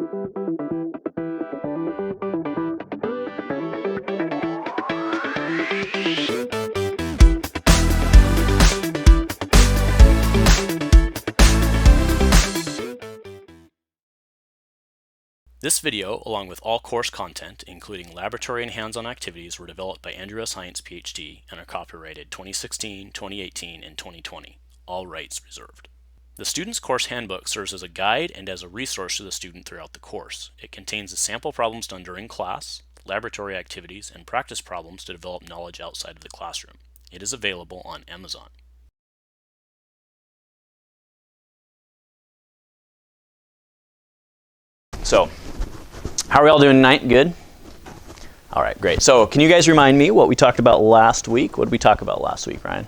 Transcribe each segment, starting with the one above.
This video, along with all course content, including laboratory and hands-on activities, were developed by Andrew S. Heinz, PhD, and are copyrighted 2016, 2018, and 2020. All rights reserved. The student's course handbook serves as a guide and as a resource to the student throughout the course. It contains the sample problems done during class, laboratory activities, and practice problems to develop knowledge outside of the classroom. It is available on Amazon. So, how are we all doing tonight? Good? All right, great. So, can you guys remind me what we talked about last week? What did we talk about last week, Ryan?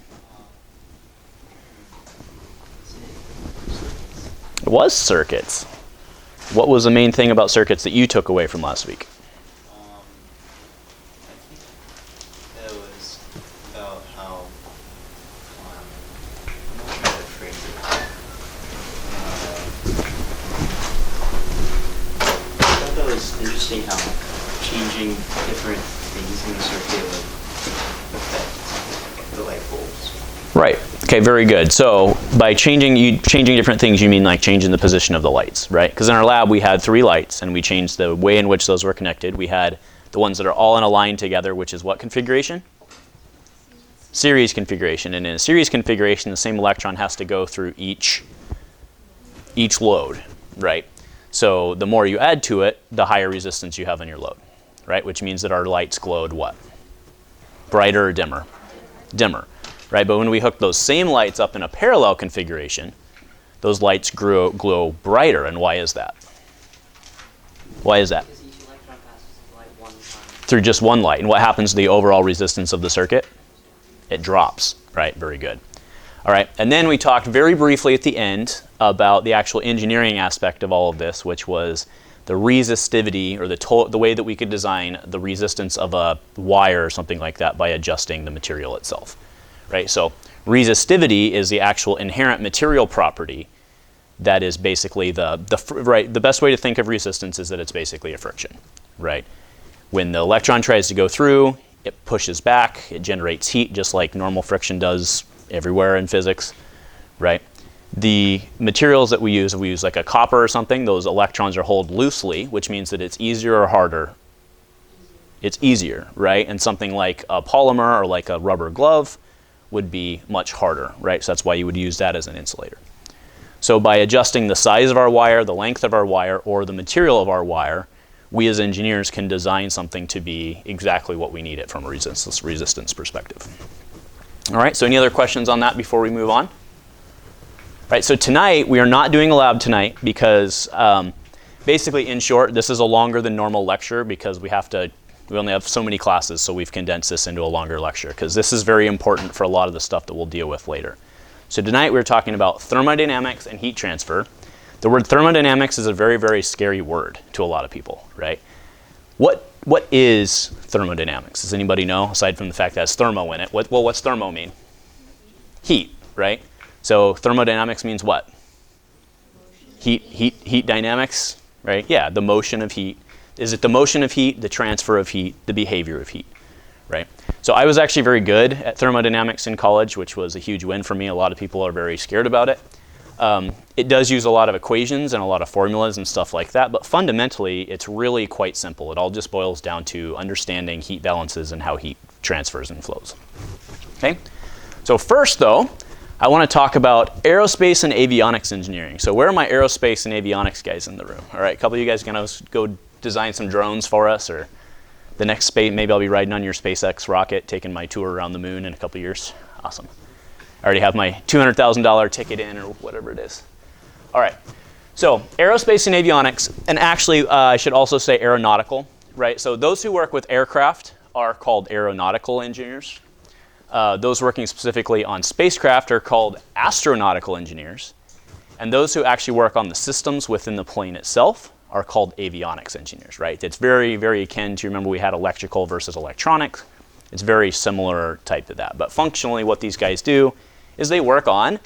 It was circuits. What was the main thing about circuits that you took away from last week? I think it was about how, I'm not sure how to phrase it. I thought that was interesting how changing different things in the circuit would affect the light bulbs. Right. Okay, very good. So by changing different things, you mean like changing the position of the lights, right? Because in our lab we had 3 lights and we changed the way in which those were connected. We had the ones that are all in a line together, which is what configuration? Series configuration. And in a series configuration, the same electron has to go through each load, right? So the more you add to it, the higher resistance you have on your load, right? Which means that our lights glowed what? Brighter or dimmer? Dimmer. Right, but when we hook those same lights up in a parallel configuration, those lights glow brighter. And why is that? Why is that? Because each electron passes the light one time. Through just one light. And what happens to the overall resistance of the circuit? It drops. Right, very good. All right, and then we talked very briefly at the end about the actual engineering aspect of all of this, which was the resistivity, or the way that we could design the resistance of a wire or something like that by adjusting the material itself. Right, so resistivity is the actual inherent material property that is basically the best way to think of resistance is that it's basically a friction, right? When the electron tries to go through, it pushes back, it generates heat just like normal friction does everywhere in physics, right? The materials that we use, if we use like a copper or something, those electrons are held loosely, which means that it's easier or harder? It's easier, right? And something like a polymer or like a rubber glove would be much harder, right? So that's why you would use that as an insulator. So by adjusting the size of our wire, the length of our wire, or the material of our wire, we as engineers can design something to be exactly what we need it from a resistance perspective. All right, so any other questions on that before we move on? All right, so tonight, we are not doing a lab tonight because basically, in short, this is a longer than normal lecture because we only have so many classes, so we've condensed this into a longer lecture because this is very important for a lot of the stuff that we'll deal with later. So tonight we're talking about thermodynamics and heat transfer. The word thermodynamics is a very, very scary word to a lot of people, right? What is thermodynamics? Does anybody know, aside from the fact that it's thermo in it? What's thermo mean? Heat, right? So thermodynamics means what? Heat dynamics, right? Yeah, the motion of heat. Is it the motion of heat, the transfer of heat, the behavior of heat, right? So I was actually very good at thermodynamics in college, which was a huge win for me. A lot of people are very scared about it. It does use a lot of equations and a lot of formulas and stuff like that, but fundamentally it's really quite simple. It all just boils down to understanding heat balances and how heat transfers and flows. Okay? So first though, I want to talk about aerospace and avionics engineering. So where are my aerospace and avionics guys in the room? All right, a couple of you guys gonna go design some drones for us, or the next space, maybe I'll be riding on your SpaceX rocket, taking my tour around the moon in a couple of years. Awesome. I already have my $200,000 ticket in, or whatever it is. All right, so aerospace and avionics, and actually I should also say aeronautical, right? So those who work with aircraft are called aeronautical engineers. Those working specifically on spacecraft are called astronautical engineers. And those who actually work on the systems within the plane itself are called avionics engineers, right? It's very, very akin to, remember we had electrical versus electronics. It's very similar type to that. But functionally what these guys do is they work on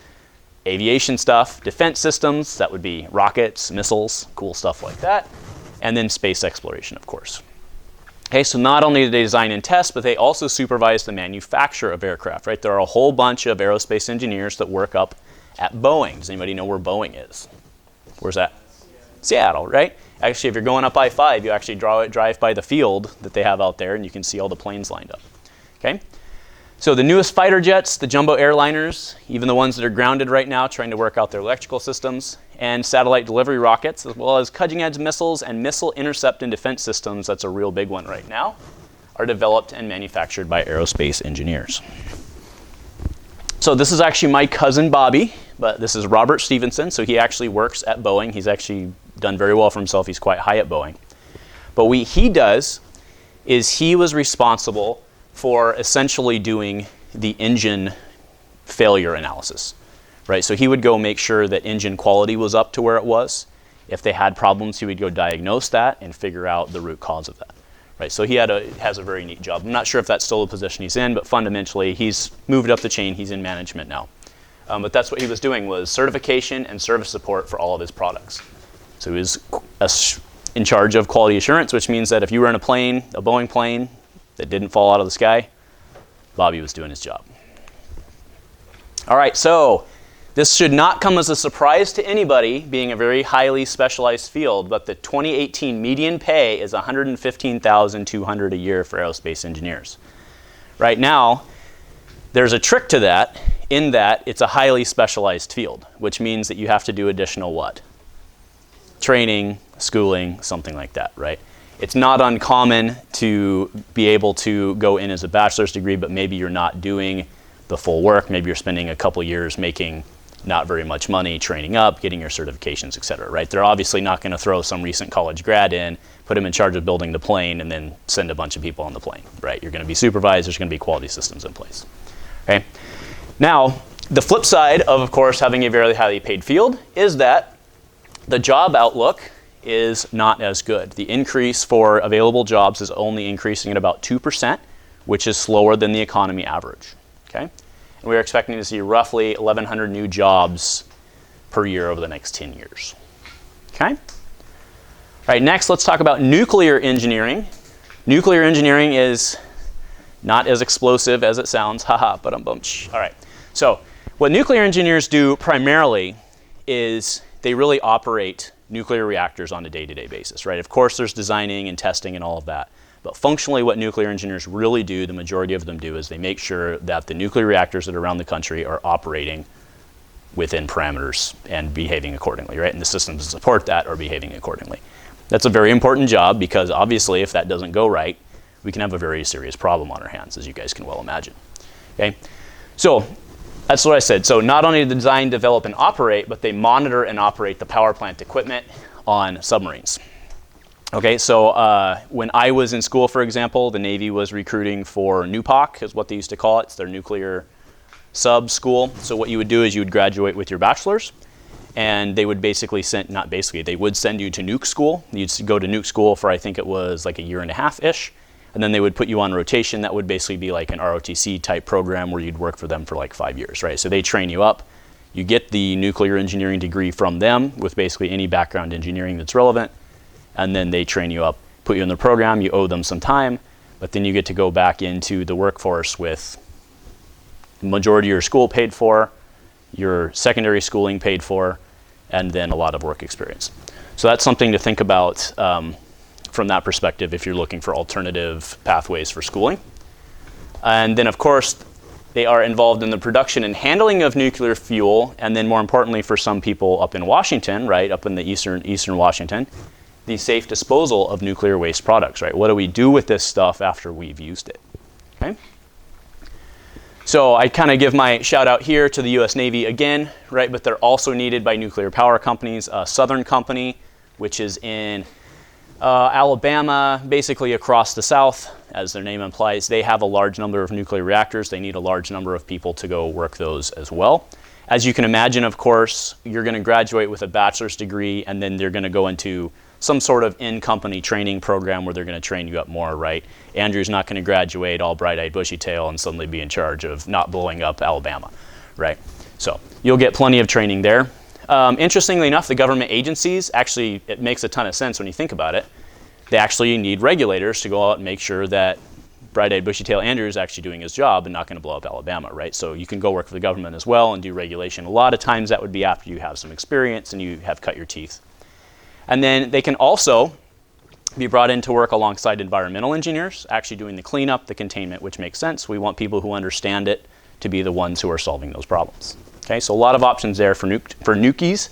aviation stuff, defense systems, that would be rockets, missiles, cool stuff like that, and then space exploration, of course. Okay, so not only do they design and test, but they also supervise the manufacture of aircraft, right? There are a whole bunch of aerospace engineers that work up at Boeing. Does anybody know where Boeing is? Where's that? Seattle, right? Actually, if you're going up I-5, you actually drive by the field that they have out there, and you can see all the planes lined up. Okay? So the newest fighter jets, the jumbo airliners, even the ones that are grounded right now trying to work out their electrical systems, and satellite delivery rockets, as well as cutting-edge missiles and missile intercept and defense systems, that's a real big one right now, are developed and manufactured by aerospace engineers. So this is actually my cousin Bobby, but this is Robert Stevenson, so he actually works at Boeing. He's actually done very well for himself. He's quite high at Boeing. But what he does is he was responsible for essentially doing the engine failure analysis, right? So he would go make sure that engine quality was up to where it was. If they had problems, he would go diagnose that and figure out the root cause of that, right? So he has a very neat job. I'm not sure if that's still the position he's in, but fundamentally he's moved up the chain. He's in management now. But that's what he was doing, was certification and service support for all of his products. So he was in charge of quality assurance, which means that if you were in a plane, a Boeing plane, that didn't fall out of the sky, Bobby was doing his job. All right, so this should not come as a surprise to anybody, being a very highly specialized field, but the 2018 median pay is $115,200 a year for aerospace engineers. Right now, there's a trick to that, in that it's a highly specialized field, which means that you have to do additional what? Training, schooling, something like that, right? It's not uncommon to be able to go in as a bachelor's degree, but maybe you're not doing the full work. Maybe you're spending a couple years making not very much money, training up, getting your certifications, et cetera, right? They're obviously not going to throw some recent college grad in, put him in charge of building the plane, and then send a bunch of people on the plane, right? You're going to be supervised. There's going to be quality systems in place, okay? Now, the flip side of course, having a very highly paid field is that the job outlook is not as good. The increase for available jobs is only increasing at about 2%, which is slower than the economy average, okay? And we're expecting to see roughly 1,100 new jobs per year over the next 10 years, okay? All right, next let's talk about nuclear engineering. Nuclear engineering is not as explosive as it sounds, haha, but All right, so what nuclear engineers do primarily is they really operate nuclear reactors on a day-to-day basis, right? Of course, there's designing and testing and all of that. But functionally, what nuclear engineers really do, the majority of them do, is they make sure that the nuclear reactors that are around the country are operating within parameters and behaving accordingly, right? And the systems that support that are behaving accordingly. That's a very important job because obviously, if that doesn't go right, we can have a very serious problem on our hands, as you guys can well imagine, okay? So that's what I said. So not only do they design, develop, and operate, but they monitor and operate the power plant equipment on submarines. Okay, so when I was in school, for example, the Navy was recruiting for NUPOC, is what they used to call it. It's their nuclear sub school. So what you would do is you would graduate with your bachelor's, and they would basically they would send you to nuke school. You'd go to nuke school for, I think it was like a year and a half-ish. And then they would put you on rotation. That would basically be like an ROTC type program where you'd work for them for like 5 years, right? So they train you up. You get the nuclear engineering degree from them with basically any background engineering that's relevant. And then they train you up, put you in the program. You owe them some time, but then you get to go back into the workforce with the majority of your school paid for, your secondary schooling paid for, and then a lot of work experience. So that's something to think about from that perspective if you're looking for alternative pathways for schooling. And then of course, they are involved in the production and handling of nuclear fuel, and then more importantly for some people up in Washington, right, up in the eastern Washington, the safe disposal of nuclear waste products, right? What do we do with this stuff after we've used it, okay? So I kind of give my shout out here to the US Navy again, right, but they're also needed by nuclear power companies. Southern Company, which is in Alabama, basically across the South, as their name implies, they have a large number of nuclear reactors. They need a large number of people to go work those as well. As you can imagine, of course, you're going to graduate with a bachelor's degree, and then they're going to go into some sort of in-company training program where they're going to train you up more, right? Andrew's not going to graduate all bright-eyed, bushy-tail and suddenly be in charge of not blowing up Alabama, right? So you'll get plenty of training there. Interestingly enough, the government agencies, actually, it makes a ton of sense when you think about it. They actually need regulators to go out and make sure that bright-eyed, bushy-tailed Andrew is actually doing his job and not going to blow up Alabama, right? So you can go work for the government as well and do regulation. A lot of times that would be after you have some experience and you have cut your teeth. And then they can also be brought in to work alongside environmental engineers, actually doing the cleanup, the containment, which makes sense. We want people who understand it to be the ones who are solving those problems. Okay, so a lot of options there for nukies.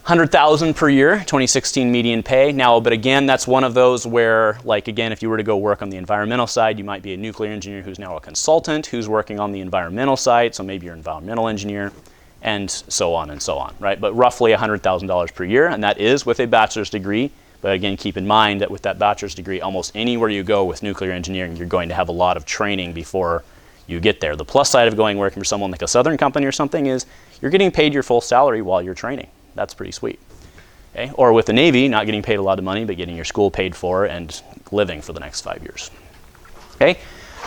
100,000 per year, 2016 median pay. Now, but again, that's one of those where, like again, if you were to go work on the environmental side, you might be a nuclear engineer who's now a consultant who's working on the environmental side, so maybe you're an environmental engineer, and so on, right? But roughly $100,000 per year, and that is with a bachelor's degree. But again, keep in mind that with that bachelor's degree, almost anywhere you go with nuclear engineering, you're going to have a lot of training before you get there. The plus side of going working for someone like a Southern company or something is you're getting paid your full salary while you're training. That's pretty sweet. Okay? Or with the Navy, not getting paid a lot of money, but getting your school paid for and living for the next 5 years. Okay?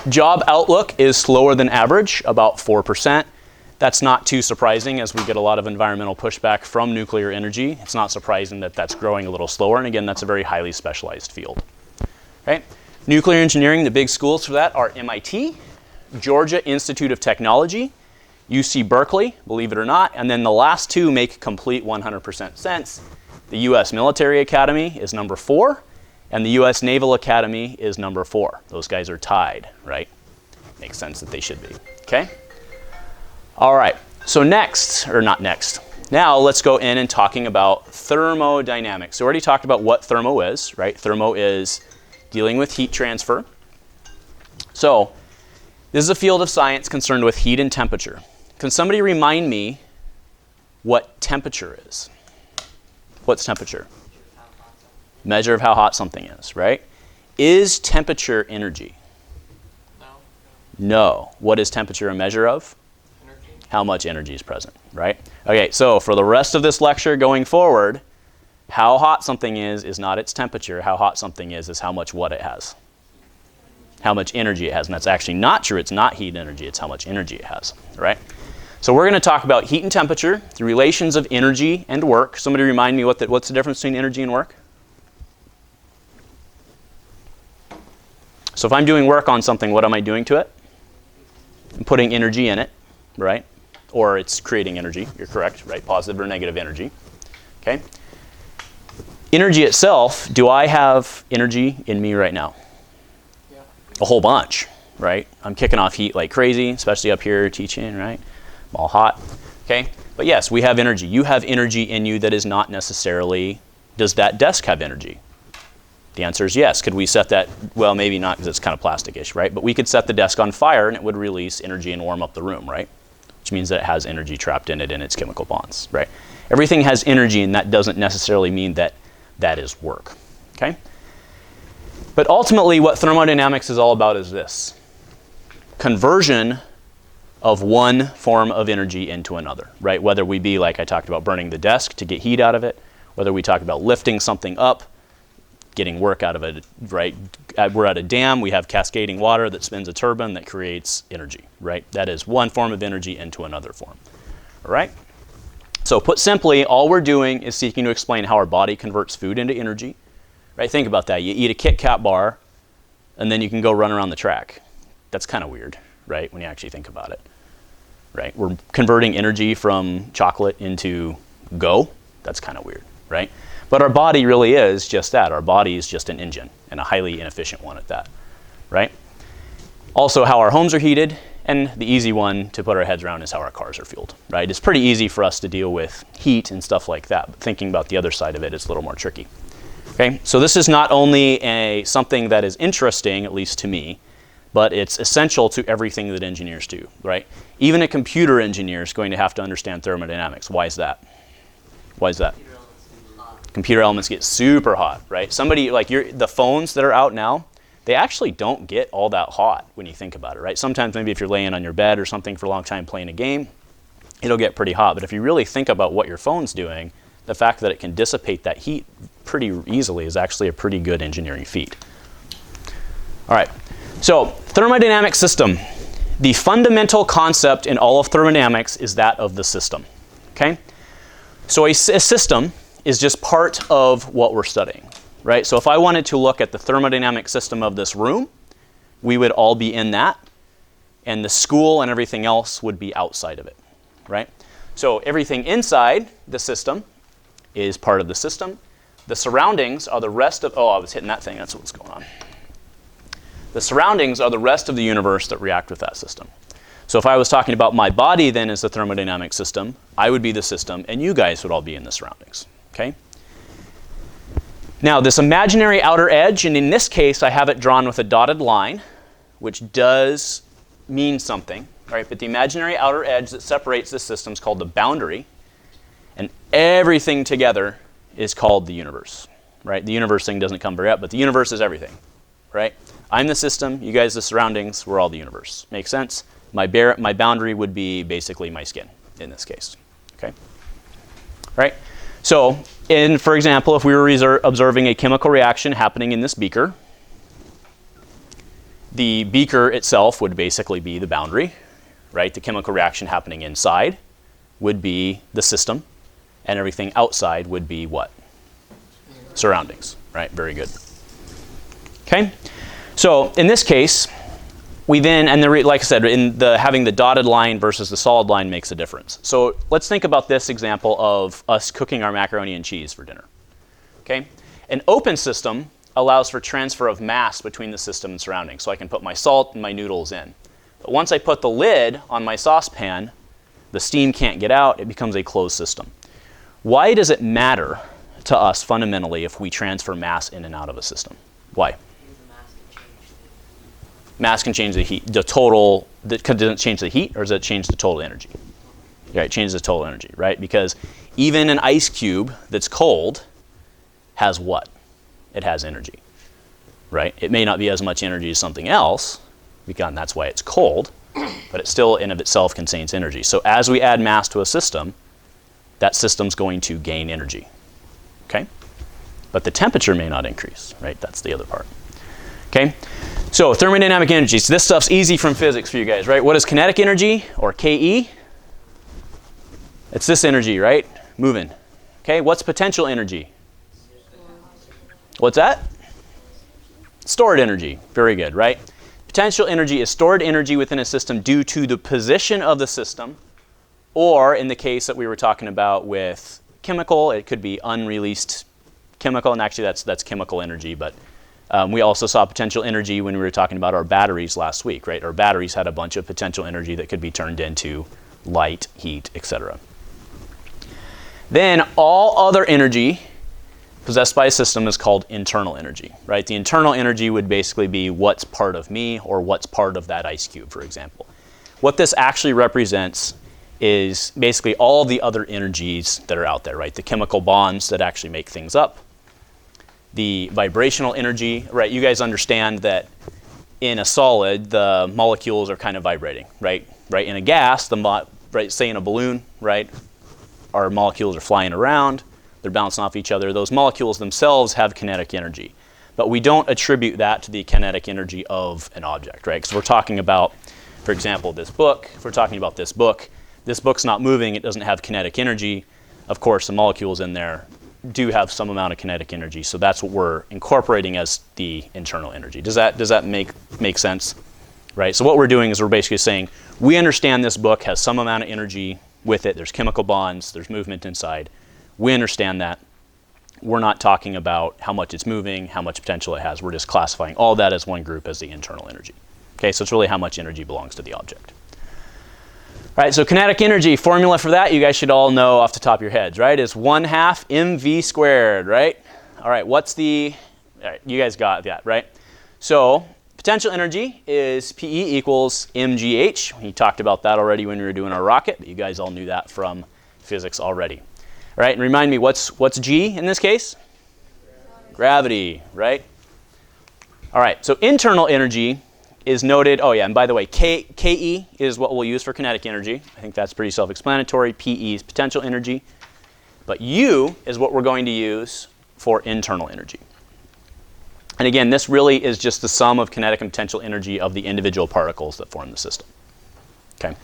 Job outlook is slower than average, about 4%. That's not too surprising as we get a lot of environmental pushback from nuclear energy. It's not surprising that that's growing a little slower. And again, that's a very highly specialized field. Okay? Nuclear engineering, the big schools for that are MIT, Georgia Institute of Technology, UC Berkeley, believe it or not, and then the last two make complete 100% sense. The U.S. Military Academy is number 4, and the U.S. Naval Academy is number 4. Those guys are tied, right? Makes sense that they should be, okay? All right, so next, or not next, now let's go in and talking about thermodynamics. So we already talked about what thermo is, right? Thermo is dealing with heat transfer. So this is a field of science concerned with heat and temperature. Can somebody remind me what temperature is? What's temperature? Measure of how hot something is, right? Is temperature energy? No. No. What is temperature a measure of? Energy. How much energy is present, right? Okay, so for the rest of this lecture going forward, how hot something is not its temperature. How hot something is how much what it has. How much energy it has. And that's actually not true. It's not heat energy. It's how much energy it has, right? So we're going to talk about heat and temperature, the relations of energy and work. Somebody remind me what's the difference between energy and work? So if I'm doing work on something, what am I doing to it? I'm putting energy in it, right? Or it's creating energy. You're correct, right? Positive or negative energy. Okay? Energy itself, do I have energy in me right now? Yeah. A whole bunch, right? I'm kicking off heat like crazy, especially up here teaching, right? I'm all hot, okay? But yes, we have energy. You have energy in you that is not necessarily, does that desk have energy? The answer is yes. Could we set that, well, maybe not because it's kind of plastic-ish, right? But we could set the desk on fire and it would release energy and warm up the room, right? Which means that it has energy trapped in it in its chemical bonds, right? Everything has energy and that doesn't necessarily mean that that is work, okay? But ultimately what thermodynamics is all about is this. Conversion of one form of energy into another, right? Whether we be, like I talked about, burning the desk to get heat out of it, whether we talk about lifting something up, getting work out of it, right? We're at a dam, we have cascading water that spins a turbine that creates energy, right? That is one form of energy into another form, all right? So put simply, all we're doing is seeking to explain how our body converts food into energy, right? Think about that. You eat a Kit Kat bar, and then you can go run around the track. That's kind of weird, right, when you actually think about it, right? We're converting energy from chocolate into go. That's kind of weird, right? But our body really is just that. Our body is just an engine, and a highly inefficient one at that, right? Also, how our homes are heated, and the easy one to put our heads around is how our cars are fueled, right? It's pretty easy for us to deal with heat and stuff like that, but thinking about the other side of it is a little more tricky. Okay, so this is not only something that is interesting, at least to me, but it's essential to everything that engineers do, right? Even a computer engineer is going to have to understand thermodynamics. Why is that? Why is that? Computer elements get super hot, right? Somebody like the phones that are out now, they actually don't get all that hot when you think about it, right? Sometimes maybe if you're laying on your bed or something for a long time playing a game, it'll get pretty hot. But if you really think about what your phone's doing, the fact that it can dissipate that heat pretty easily is actually a pretty good engineering feat. All right, so thermodynamic system. The fundamental concept in all of thermodynamics is that of the system, Okay? So a system is just part of what we're studying, right? So if I wanted to look at the thermodynamic system of this room, we would all be in that, and the school and everything else would be outside of it, right? So everything inside the system is part of the system. The surroundings are the rest of, oh, I was hitting that thing, that's what's going on. The surroundings are the rest of the universe that react with that system. So if I was talking about my body then as the thermodynamic system, I would be the system, and you guys would all be in the surroundings, okay? Now, this imaginary outer edge, and in this case, I have it drawn with a dotted line, which does mean something, right? But the imaginary outer edge that separates the system is called the boundary, and everything together is called the universe, right? The universe thing doesn't come very up, but the universe is everything, right? I'm the system, you guys the surroundings, we're all the universe. Make sense? My boundary would be basically my skin in this case, okay? Right? So, for example, if we were observing a chemical reaction happening in this beaker, the beaker itself would basically be the boundary, right? The chemical reaction happening inside would be the system, and everything outside would be what? Surroundings, right? Very good. Okay? So, in this case, we then, and like I said, having the dotted line versus the solid line makes a difference. So let's think about this example of us cooking our macaroni and cheese for dinner. Okay? An open system allows for transfer of mass between the system and surroundings. So I can put my salt and my noodles in. But once I put the lid on my saucepan, the steam can't get out, it becomes a closed system. Why does it matter to us fundamentally if we transfer mass in and out of a system? Why? Mass can change the heat. Does it change the heat, or does it change the total energy? Yeah, it changes the total energy, right? Because even an ice cube that's cold has what? It has energy, right? It may not be as much energy as something else, because that's why it's cold, but it still in of itself contains energy. So as we add mass to a system, that system's going to gain energy, okay? But the temperature may not increase, right? That's the other part, okay? So thermodynamic energy. So this stuff's easy from physics for you guys, right? What is kinetic energy, or KE? It's this energy, right? Moving. Okay, what's potential energy? What's that? Stored energy. Very good, right? Potential energy is stored energy within a system due to the position of the system, or in the case that we were talking about with chemical, it could be unreleased chemical, and actually that's chemical energy, but we also saw potential energy when we were talking about our batteries last week, right? Our batteries had a bunch of potential energy that could be turned into light, heat, etc. Then all other energy possessed by a system is called internal energy, right? The internal energy would basically be what's part of me or what's part of that ice cube, for example. What this actually represents is basically all the other energies that are out there, right? The chemical bonds that actually make things up. The vibrational energy, right? You guys understand that in a solid, the molecules are kind of vibrating, right? Right? In a gas, right? Say in a balloon, right? Our molecules are flying around, they're bouncing off each other. Those molecules themselves have kinetic energy, but we don't attribute that to the kinetic energy of an object, right? Because we're talking about, for example, this book. If we're talking about this book's not moving, it doesn't have kinetic energy. Of course, the molecules in there do have some amount of kinetic energy, so that's what we're incorporating as the internal energy. Does that make sense? Right? So what we're doing is we're basically saying we understand this book has some amount of energy with it. There's chemical bonds, there's movement inside. We understand that. We're not talking about how much it's moving, how much potential it has. We're just classifying all that as one group as the internal energy. Okay, so it's really how much energy belongs to the object. All right, so kinetic energy, formula for that, you guys should all know off the top of your heads, right? Is 1/2 mv squared, right? All right, all right, you guys got that, right? So potential energy is PE equals mgh. We talked about that already when we were doing our rocket, but you guys all knew that from physics already. All right, and remind me, what's G in this case? Gravity, right? All right, so internal energy is noted, oh yeah, and by the way, KE is what we'll use for kinetic energy. I think that's pretty self-explanatory. PE is potential energy. But U is what we're going to use for internal energy. And again, this really is just the sum of kinetic and potential energy of the individual particles that form the system. Okay.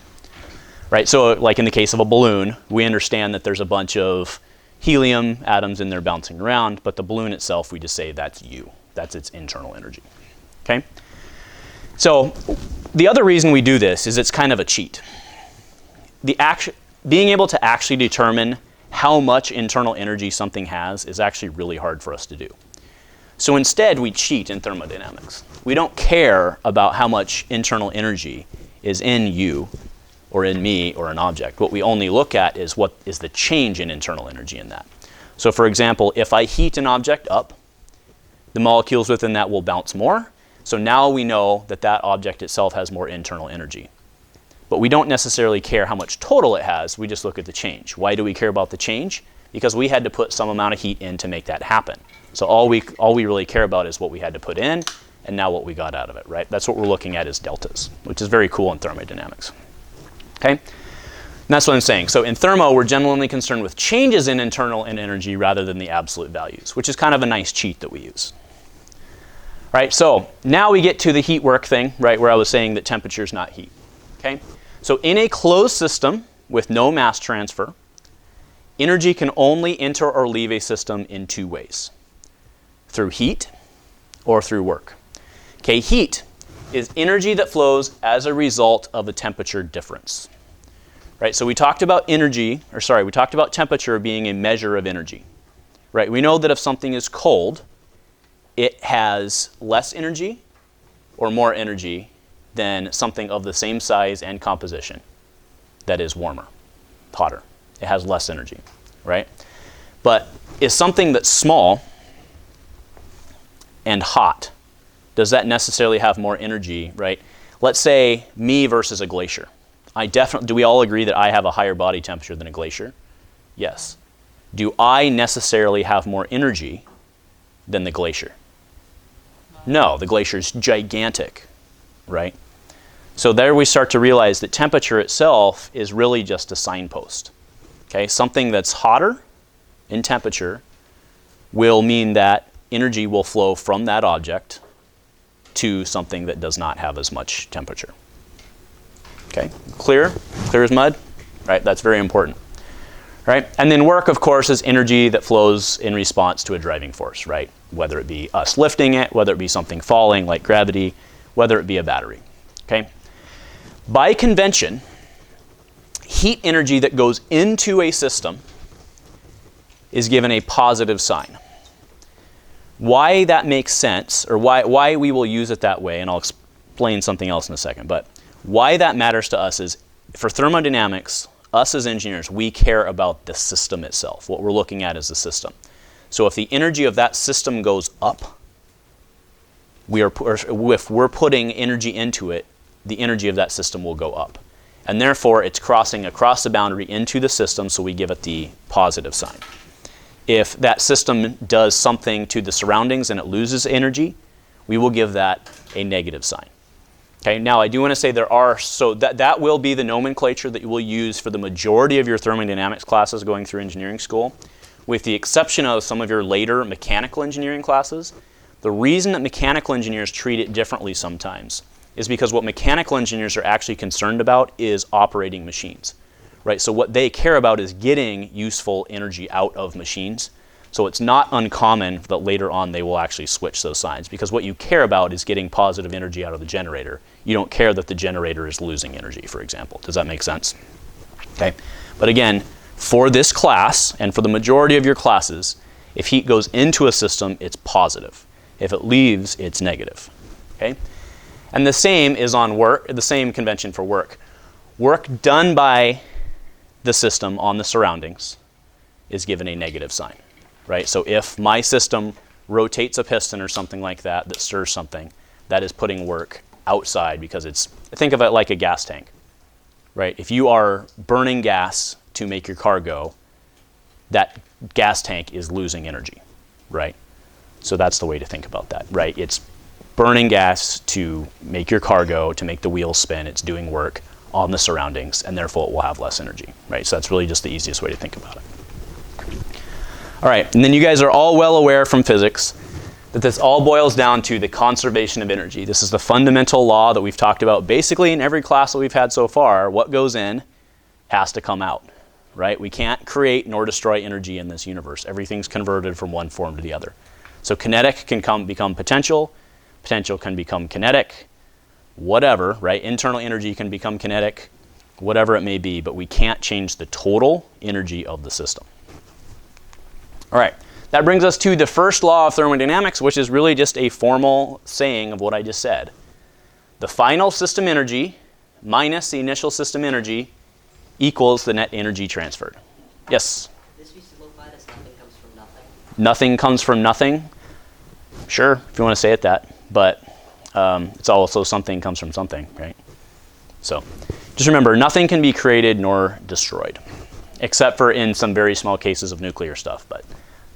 right? So like in the case of a balloon, we understand that there's a bunch of helium atoms in there bouncing around, but the balloon itself, we just say that's U. That's its internal energy, okay? So the other reason we do this is it's kind of a cheat. Being able to actually determine how much internal energy something has is actually really hard for us to do. So instead, we cheat in thermodynamics. We don't care about how much internal energy is in you or in me or an object. What we only look at is what is the change in internal energy in that. So for example, if I heat an object up, the molecules within that will bounce more. So now we know that that object itself has more internal energy. But we don't necessarily care how much total it has, we just look at the change. Why do we care about the change? Because we had to put some amount of heat in to make that happen. So all we really care about is what we had to put in and now what we got out of it, right? That's what we're looking at is deltas, which is very cool in thermodynamics. Okay? And that's what I'm saying. So in thermo, we're generally concerned with changes in internal energy rather than the absolute values, which is kind of a nice cheat that we use. Right? So now we get to the heat work thing, right, where I was saying that temperature is not heat. Okay? So in a closed system with no mass transfer, energy can only enter or leave a system in two ways, through heat or through work. Okay, heat is energy that flows as a result of a temperature difference. Right, so we talked about we talked about temperature being a measure of energy. Right, we know that if something is cold, it has less energy or more energy than something of the same size and composition that is warmer, hotter. It has less energy, right? But is something that's small and hot, does that necessarily have more energy, right? Let's say me versus a glacier. Do we all agree that I have a higher body temperature than a glacier? Yes. Do I necessarily have more energy than the glacier? No, the glacier is gigantic, right? So there we start to realize that temperature itself is really just a signpost. Okay, something that's hotter in temperature will mean that energy will flow from that object to something that does not have as much temperature. Okay, clear as mud, right? That's very important, right? And then work, of course, is energy that flows in response to a driving force, right? Whether it be us lifting it, whether it be something falling like gravity, whether it be a battery, okay? By convention, heat energy that goes into a system is given a positive sign. Why that makes sense, or why we will use it that way, and I'll explain something else in a second, but why that matters to us is, for thermodynamics, us as engineers, we care about the system itself. What we're looking at is the system. So if the energy of that system goes up, if we're putting energy into it, the energy of that system will go up. And therefore, it's crossing across the boundary into the system, so we give it the positive sign. If that system does something to the surroundings and it loses energy, we will give that a negative sign. Okay, now I do want to say that will be the nomenclature that you will use for the majority of your thermodynamics classes going through engineering school, with the exception of some of your later mechanical engineering classes. The reason that mechanical engineers treat it differently sometimes is because what mechanical engineers are actually concerned about is operating machines, right? So what they care about is getting useful energy out of machines. So it's not uncommon that later on they will actually switch those signs, because what you care about is getting positive energy out of the generator. You don't care that the generator is losing energy, for example. Does that make sense? Okay. But again, for this class and for the majority of your classes, if heat goes into a system, it's positive. If it leaves, it's negative. Okay? And the same is on work, the same convention for work. Work done by the system on the surroundings is given a negative sign, right? So if my system rotates a piston or something like that that stirs something, that is putting work outside, because think of it like a gas tank, right? If you are burning gas to make your car go, that gas tank is losing energy, right? So that's the way to think about that, right? It's burning gas to make your car go, to make the wheels spin. It's doing work on the surroundings, and therefore it will have less energy, right? So that's really just the easiest way to think about it. All right, and then you guys are all well aware from physics that this all boils down to the conservation of energy. This is the fundamental law that we've talked about basically in every class that we've had so far. What goes in has to come out, right? We can't create nor destroy energy in this universe. Everything's converted from one form to the other. So kinetic can become potential. Potential can become kinetic. Whatever, right? Internal energy can become kinetic. Whatever it may be, but we can't change the total energy of the system. All right, that brings us to the first law of thermodynamics, which is really just a formal saying of what I just said. The final system energy minus the initial system energy equals the net energy transferred. Yes? This be simplified as nothing comes from nothing? Nothing comes from nothing? Sure, if you want to say it that, but it's also something comes from something, right? So just remember, nothing can be created nor destroyed, except for in some very small cases of nuclear stuff, but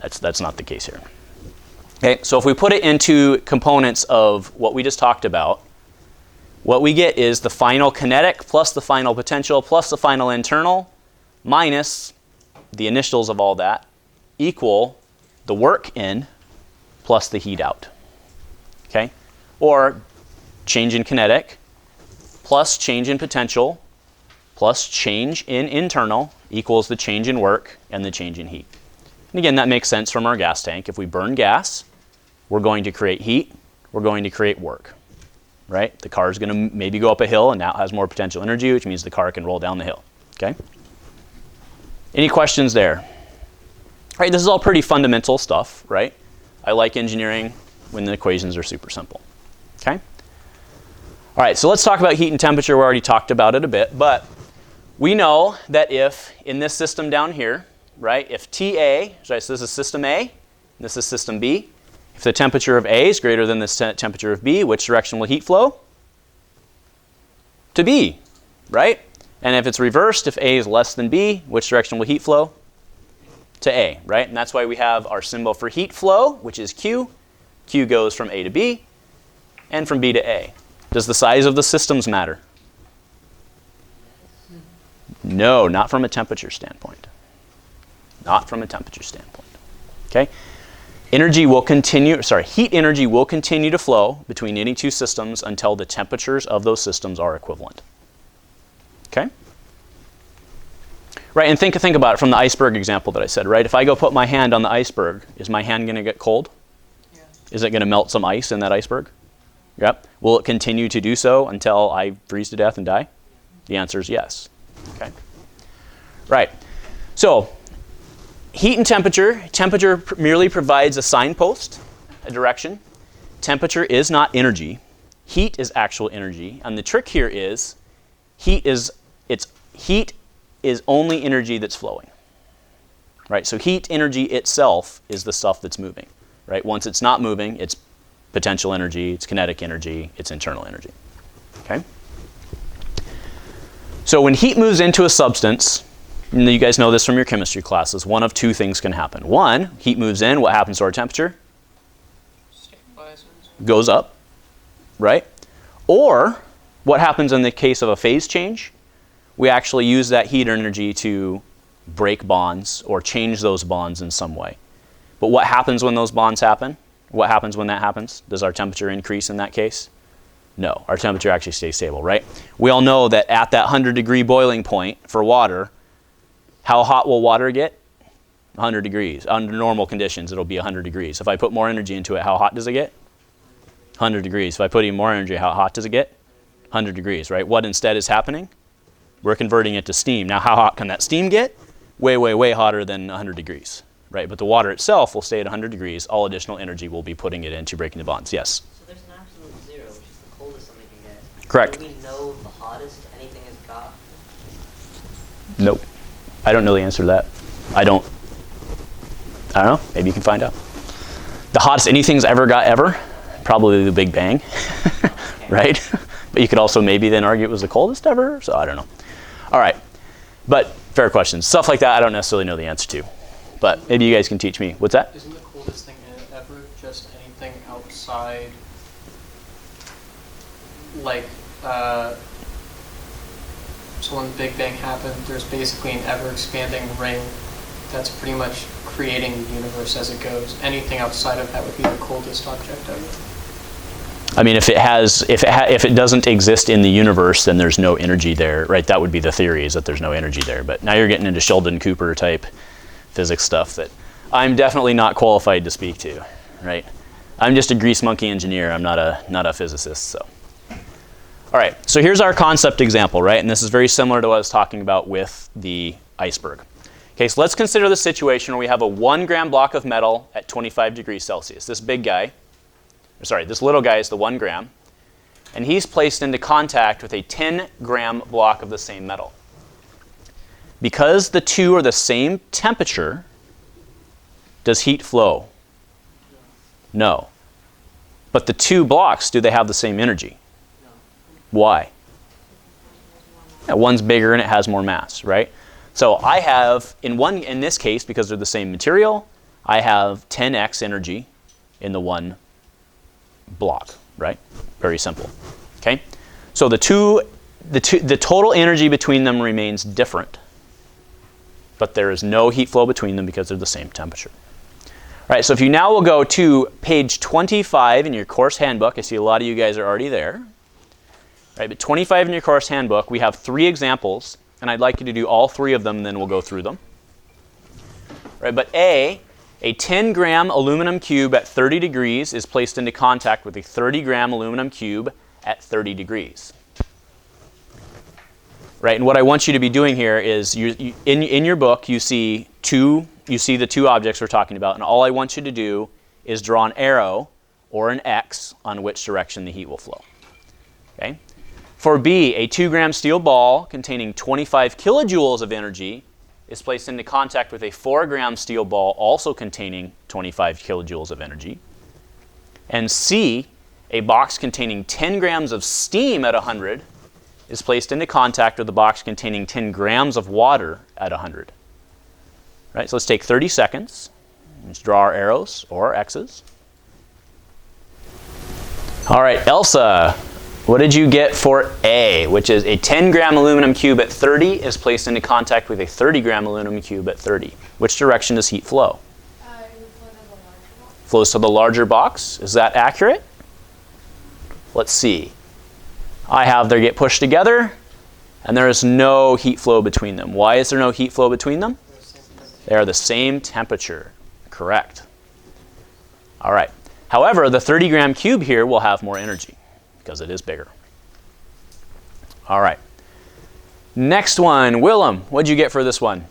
that's not the case here. Okay, so if we put it into components of what we just talked about, what we get is the final kinetic plus the final potential plus the final internal minus the initials of all that equal the work in plus the heat out. Okay? Or change in kinetic plus change in potential plus change in internal equals the change in work and the change in heat. And again, that makes sense from our gas tank. If we burn gas, we're going to create heat, we're going to create work. Right? The car is going to maybe go up a hill and now it has more potential energy, which means the car can roll down the hill. Okay? Any questions there? All right, this is all pretty fundamental stuff, right? I like engineering when the equations are super simple. Okay? All right, so let's talk about heat and temperature. We already talked about it a bit, but we know that if in this system down here, right, if TA, right, so this is system A, and this is system B, if the temperature of A is greater than the temperature of B, which direction will heat flow? To B, right? And if it's reversed, if A is less than B, which direction will heat flow? To A, right? And that's why we have our symbol for heat flow, which is Q. Q goes from A to B and from B to A. Does the size of the systems matter? No, not from a temperature standpoint. Not from a temperature standpoint. Okay? Heat energy will continue to flow between any two systems until the temperatures of those systems are equivalent. Okay? Right, and think about it from the iceberg example that I said, right? If I go put my hand on the iceberg, is my hand going to get cold? Yeah. Is it going to melt some ice in that iceberg? Yep. Will it continue to do so until I freeze to death and die? The answer is yes. Okay? Right. So, heat and temperature. Temperature merely provides a signpost, a direction. Temperature is not energy. Heat is actual energy. And the trick here is heat is only energy that's flowing. Right? So heat energy itself is the stuff that's moving. Right? Once it's not moving, it's potential energy, it's kinetic energy, it's internal energy. Okay? So when heat moves into a substance, and you guys know this from your chemistry classes, one of two things can happen. One, heat moves in, what happens to our temperature? Stabilizes. Goes up, right? Or, what happens in the case of a phase change? We actually use that heat energy to break bonds or change those bonds in some way. But what happens when those bonds happen? What happens when that happens? Does our temperature increase in that case? No, our temperature actually stays stable, right? We all know that at that 100-degree boiling point for water, how hot will water get? 100 degrees. Under normal conditions, it'll be 100 degrees. If I put more energy into it, how hot does it get? 100 degrees. If I put even more energy, how hot does it get? 100 degrees, right? What instead is happening? We're converting it to steam. Now, how hot can that steam get? Way, way, way hotter than 100 degrees, right? But the water itself will stay at 100 degrees. All additional energy will be putting it into breaking the bonds. Yes? So there's an absolute zero, which is the coldest something can get. Correct. Do we know the hottest anything has got? Nope. I don't know the answer to that. I don't know. Maybe you can find out. The hottest anything's ever got ever? Probably the Big Bang, right? But you could also maybe then argue it was the coldest ever, so I don't know. All right, but fair questions. Stuff like that I don't necessarily know the answer to, but maybe you guys can teach me. What's that? Isn't the coldest thing ever just anything outside, like, so when the Big Bang happened, there's basically an ever-expanding ring that's pretty much creating the universe as it goes. Anything outside of that would be the coldest object ever. I mean, if it doesn't exist in the universe, then there's no energy there, right? That would be the theory, is that there's no energy there. But now you're getting into Sheldon Cooper type physics stuff that I'm definitely not qualified to speak to, right? I'm just a grease monkey engineer. I'm not a physicist. So, all right. So here's our concept example, right? And this is very similar to what I was talking about with the iceberg. Okay, so let's consider the situation where we have a 1 gram block of metal at 25 degrees Celsius. This big guy, this little guy is the 1 gram, and he's placed into contact with a 10 gram block of the same metal. Because the two are the same temperature, does heat flow? No. But the two blocks, do they have the same energy? No. Why? Yeah, one's bigger and it has more mass, right? So I have, in this case, because they're the same material, I have 10x energy in the one block, right? Very simple. Okay? So the total energy between them remains different, but there is no heat flow between them because they're the same temperature. All right, so if you now will go to page 25 in your course handbook, I see a lot of you guys are already there. Right, but 25 in your course handbook, we have 3 examples, and I'd like you to do all 3 of them, and then we'll go through them. Right, but a 10 gram aluminum cube at 30 degrees is placed into contact with a 30 gram aluminum cube at 30 degrees. Right, and what I want you to be doing here is, in your book, you see the 2 objects we're talking about, and all I want you to do is draw an arrow or an X on which direction the heat will flow. Okay? For B, a 2 gram steel ball containing 25 kilojoules of energy is placed into contact with a 4 gram steel ball also containing 25 kilojoules of energy. And C, a box containing 10 grams of steam at 100 is placed into contact with a box containing 10 grams of water at 100. Right, so let's take 30 seconds. Let's draw our arrows or X's. All right, Elsa, what did you get for A, which is a 10 gram aluminum cube at 30 is placed into contact with a 30 gram aluminum cube at 30. Which direction does heat flow? It would flow to the larger box. Flows to the larger box. Is that accurate? Let's see. I have they get pushed together, and there is no heat flow between them. Why is there no heat flow between them? They are the same temperature. Correct. All right. However, the 30 gram cube here will have more energy because it is bigger. All right. Next one, Willem, what'd you get for this one?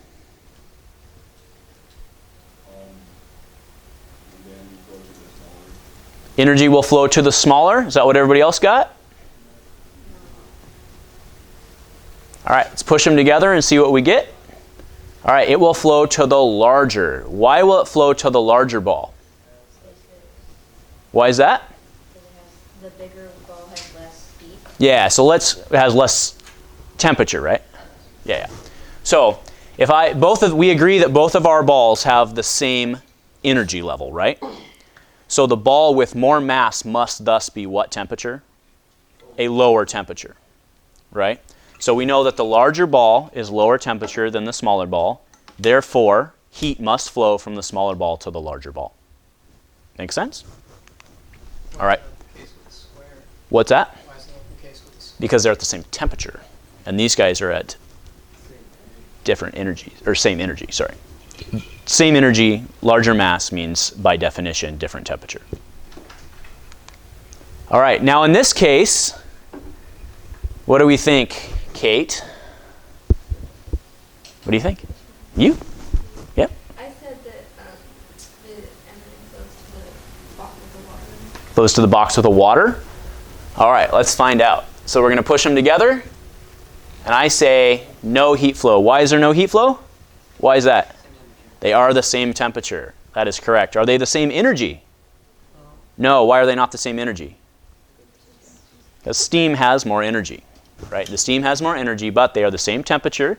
Energy will flow to the smaller. Is that what everybody else got? All right, let's push them together and see what we get. All right, it will flow to the larger. Why will it flow to the larger ball? Why is that? The bigger ball has less heat. Yeah, so it has less temperature, right? Yeah. So if we agree that both of our balls have the same energy level, right? So the ball with more mass must thus be what temperature? A lower temperature, right? So we know that the larger ball is lower temperature than the smaller ball. Therefore, heat must flow from the smaller ball to the larger ball. Make sense? All right. What's that? Why is that the case with the square? Because they're at the same temperature. And these guys are at different energies, or same energy, sorry. Same energy, larger mass means, by definition, different temperature. All right, now in this case, what do we think, Kate? What do you think? You? Yep. I said that the energy flows to the box with the water. Flows to the box with the water? All right, let's find out. So we're going to push them together, and I say no heat flow. Why is there no heat flow? Why is that? They are the same temperature. That is correct. Are they the same energy? No. Why are they not the same energy? Because steam has more energy, right? The steam has more energy, but they are the same temperature.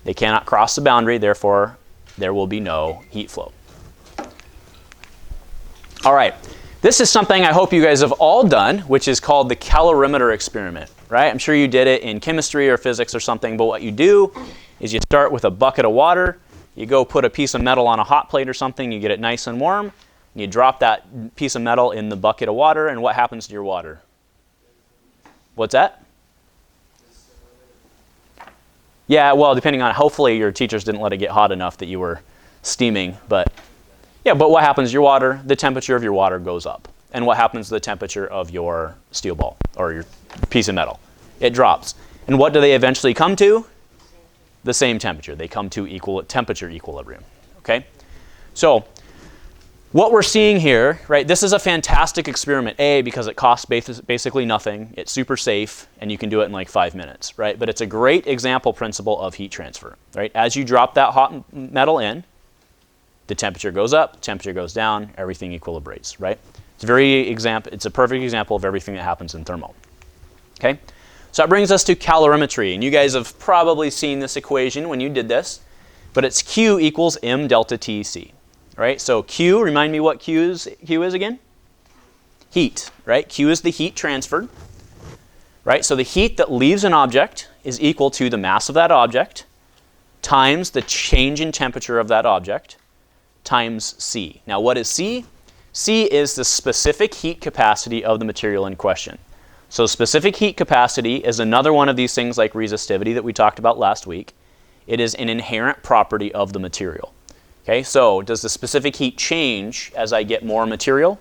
They cannot cross the boundary, therefore there will be no heat flow. All right. This is something I hope you guys have all done, which is called the calorimeter experiment, right? I'm sure you did it in chemistry or physics or something, but what you do is you start with a bucket of water, you go put a piece of metal on a hot plate or something, you get it nice and warm, And you drop that piece of metal in the bucket of water, and what happens to your water? What's that? Yeah, well, depending on, hopefully your teachers didn't let it get hot enough that you were steaming, but yeah, but what happens to your water? The temperature of your water goes up. And what happens to the temperature of your steel ball or your piece of metal? It drops. And what do they eventually come to? The same temperature. They come to equal temperature equilibrium. Okay? So what we're seeing here, right, this is a fantastic experiment, A, because it costs basically nothing, it's super safe, and you can do it in like 5 minutes, right? But it's a great example principle of heat transfer, right? As you drop that hot metal in, the temperature goes up, temperature goes down, everything equilibrates, right? It's a perfect example of everything that happens in thermo. Okay? So that brings us to calorimetry, and you guys have probably seen this equation when you did this, but it's Q equals m delta Tc, right? So Q, remind me what Q is again? Heat, right? Q is the heat transferred, right? So the heat that leaves an object is equal to the mass of that object times the change in temperature of that object times C. Now what is C? C is the specific heat capacity of the material in question. So specific heat capacity is another one of these things like resistivity that we talked about last week. It is an inherent property of the material. Okay, so does the specific heat change as I get more material?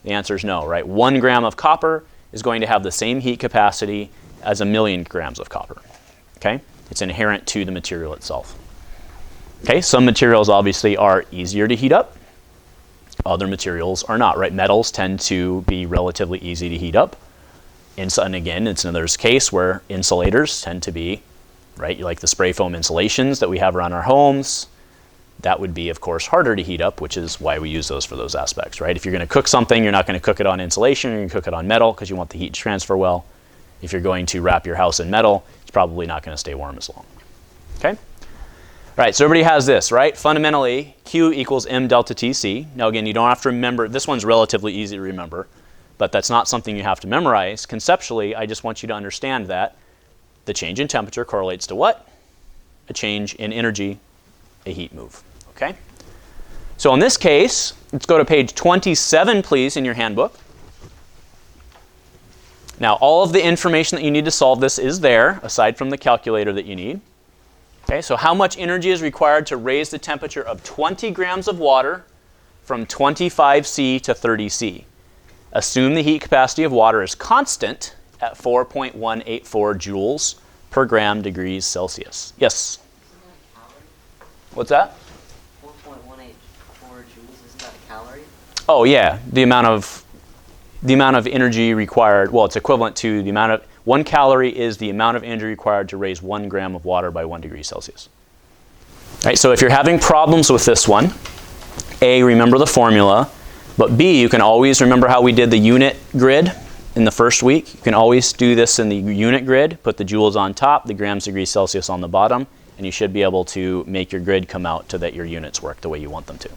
The answer is no, right? 1 gram of copper is going to have the same heat capacity as 1,000,000 grams of copper. Okay, it's inherent to the material itself. Okay, some materials obviously are easier to heat up. Other materials are not, right? Metals tend to be relatively easy to heat up. And again, it's another case where insulators tend to be, right? Like the spray foam insulations that we have around our homes. That would be, of course, harder to heat up, which is why we use those for those aspects, right? If you're going to cook something, you're not going to cook it on insulation, you're going to cook it on metal because you want the heat to transfer well. If you're going to wrap your house in metal, it's probably not going to stay warm as long. Okay? All right, so everybody has this, right? Fundamentally, Q equals m delta Tc. Now again, you don't have to remember, this one's relatively easy to remember, but that's not something you have to memorize. Conceptually, I just want you to understand that the change in temperature correlates to what? A change in energy, a heat move, okay? So in this case, let's go to page 27, please, in your handbook. Now, all of the information that you need to solve this is there, aside from the calculator that you need. Okay, so how much energy is required to raise the temperature of 20 grams of water from 25 C to 30 C? Assume the heat capacity of water is constant at 4.184 joules per gram degrees Celsius. Yes? Isn't that a calorie? What's that? 4.184 joules, isn't that a calorie? Oh yeah, the amount of energy required, well, it's equivalent to the amount of, 1 calorie is the amount of energy required to raise 1 gram of water by 1 degree Celsius. All right, so if you're having problems with this one, A, remember the formula, but B, you can always remember how we did the unit grid in the first week. You can always do this in the unit grid, put the joules on top, the grams degrees Celsius on the bottom, and you should be able to make your grid come out to that your units work the way you want them to.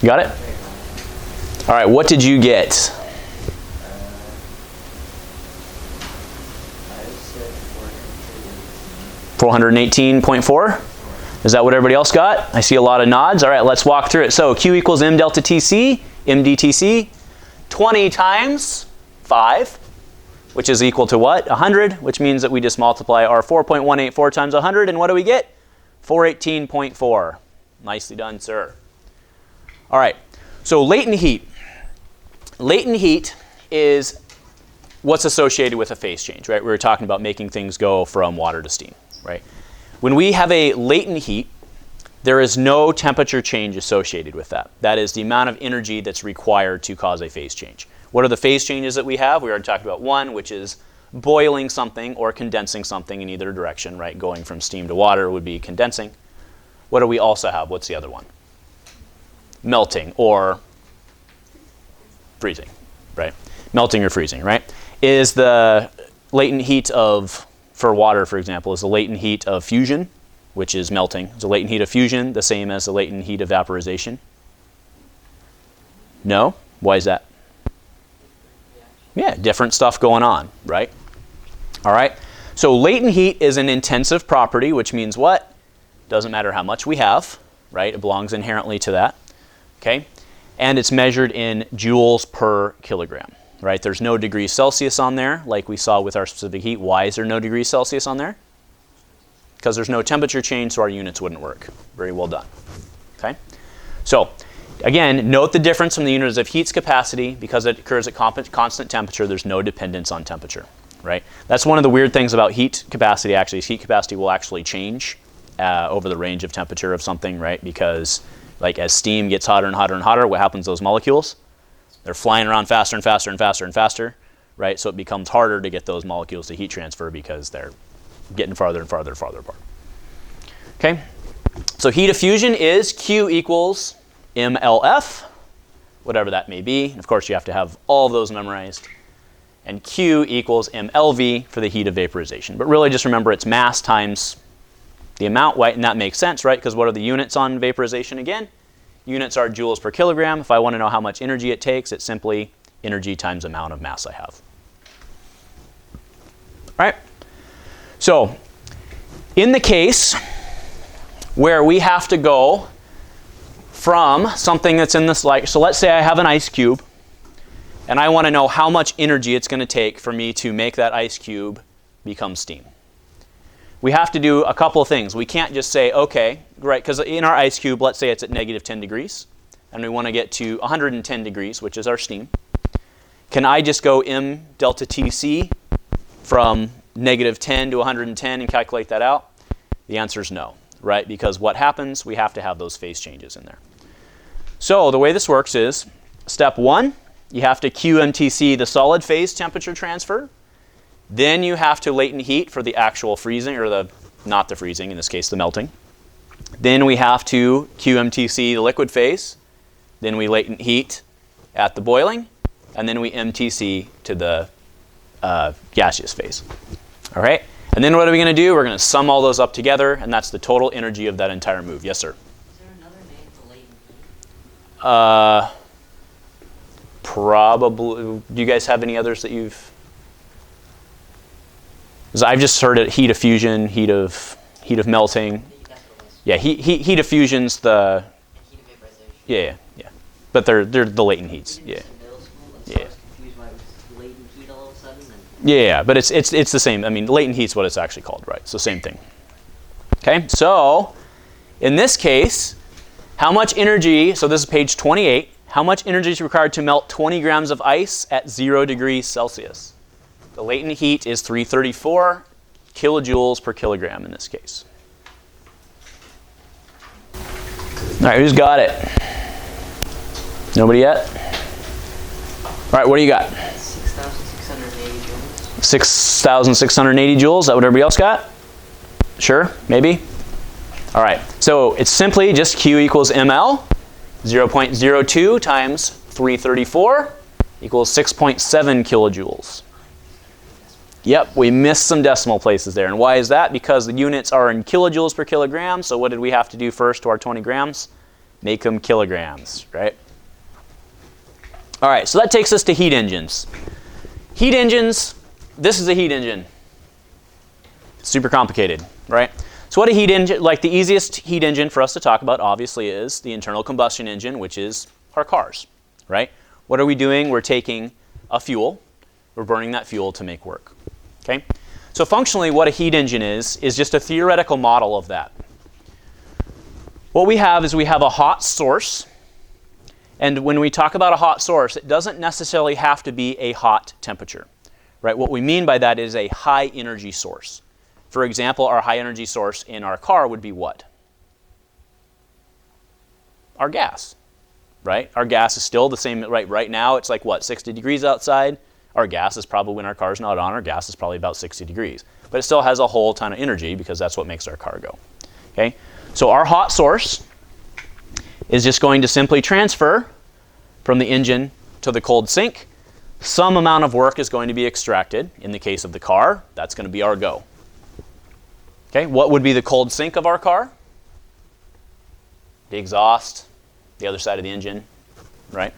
You got it? All right, what did you get? 418.4? Is that what everybody else got? I see a lot of nods. All right, let's walk through it. So Q equals m delta Tc, m dTc, 20 times 5, which is equal to what? 100, which means that we just multiply our 4.184 times 100, and what do we get? 418.4. Nicely done, sir. All right, so latent heat. Latent heat is what's associated with a phase change, right? We were talking about making things go from water to steam, right? When we have a latent heat, there is no temperature change associated with that. That is the amount of energy that's required to cause a phase change. What are the phase changes that we have? We already talked about one, which is boiling something or condensing something in either direction, right? Going from steam to water would be condensing. What do we also have? What's the other one? Melting or freezing, right? Melting or freezing, right? Is the latent heat of, for water, for example, is the latent heat of fusion, which is melting. Is the latent heat of fusion the same as the latent heat of vaporization? No? Why is that? Yeah, different stuff going on, right? All right. So latent heat is an intensive property, which means what? Doesn't matter how much we have, right? It belongs inherently to that. Okay. and it's measured in joules per kilogram, right? There's no degrees Celsius on there like we saw with our specific heat. Why is there no degrees Celsius on there? Because there's no temperature change, so our units wouldn't work. Very well done. Okay? So, again, note the difference from the units of heat's capacity. Because it occurs at constant temperature, there's no dependence on temperature, right? That's one of the weird things about heat capacity, actually, is heat capacity will actually change over the range of temperature of something, right? Because like as steam gets hotter and hotter and hotter, what happens to those molecules? They're flying around faster and faster and faster and faster, right? So it becomes harder to get those molecules to heat transfer because they're getting farther and farther and farther apart. Okay? So heat of fusion is Q equals mLF, whatever that may be. Of course, you have to have all of those memorized. And Q equals mLV for the heat of vaporization. But really just remember it's mass times the amount, right? And that makes sense, right? Because what are the units on vaporization again? Units are joules per kilogram. If I want to know how much energy it takes, it's simply energy times amount of mass I have. All right? So, in the case where we have to go from something that's in this light, so let's say I have an ice cube, and I want to know how much energy it's going to take for me to make that ice cube become steam. We have to do a couple of things. We can't just say, okay, right, because in our ice cube, let's say it's at negative 10 degrees, and we want to get to 110 degrees, which is our steam. Can I just go m delta Tc from negative 10 to 110 and calculate that out? The answer is no, right? Because what happens, we have to have those phase changes in there. So the way this works is, step 1, you have to QMTC the solid phase temperature transfer. Then you have to latent heat for the actual freezing, or not the freezing, in this case the melting. Then we have to QMTC the liquid phase. Then we latent heat at the boiling. And then we MTC to the gaseous phase. All right? And then what are we going to do? We're going to sum all those up together, and that's the total energy of that entire move. Yes, sir? Is there another name for latent heat? Probably. Do you guys have any others that you've... Because I've just heard it heat of fusion, heat of melting. That's what it was. Yeah, heat of fusion's the... And heat of vaporization. Yeah. But they're the latent heats. We did Yeah. this in middle school, and Yeah. so I was confused why it was latent heat all of a sudden. And Yeah, but it's the same. I mean, latent heat's what it's actually called, right? It's the same thing. Okay, so in this case, how much energy, so this is page 28, how much energy is required to melt 20 grams of ice at 0 degrees Celsius? The latent heat is 334 kilojoules per kilogram in this case. All right, who's got it? Nobody yet? All right, what do you got? 6,680 joules. 6,680 joules. Is that what everybody else got? Sure? Maybe? All right. So it's simply just Q equals ml. 0.02 times 334 equals 6.7 kilojoules. Yep, we missed some decimal places there. And why is that? Because the units are in kilojoules per kilogram. So what did we have to do first to our 20 grams? Make them kilograms, right? All right, so that takes us to heat engines. Heat engines, this is a heat engine. Super complicated, right? So what a heat engine, like the easiest heat engine for us to talk about obviously is the internal combustion engine, which is our cars, right? What are we doing? We're taking a fuel, we're burning that fuel to make work, okay? So functionally what a heat engine is just a theoretical model of that. What we have is we have a hot source. And when we talk about a hot source, it doesn't necessarily have to be a hot temperature, right? What we mean by that is a high energy source. For example, our high energy source in our car would be what? Our gas, right? Our gas is still the same, right now it's like what, 60 degrees outside? Our gas is probably, when our car's not on, our gas is probably about 60 degrees. But it still has a whole ton of energy because that's what makes our car go, okay? So our hot source is just going to simply transfer from the engine to the cold sink. Some amount of work is going to be extracted. In the case of the car, that's going to be our go. Okay, what would be the cold sink of our car? The exhaust, the other side of the engine, right?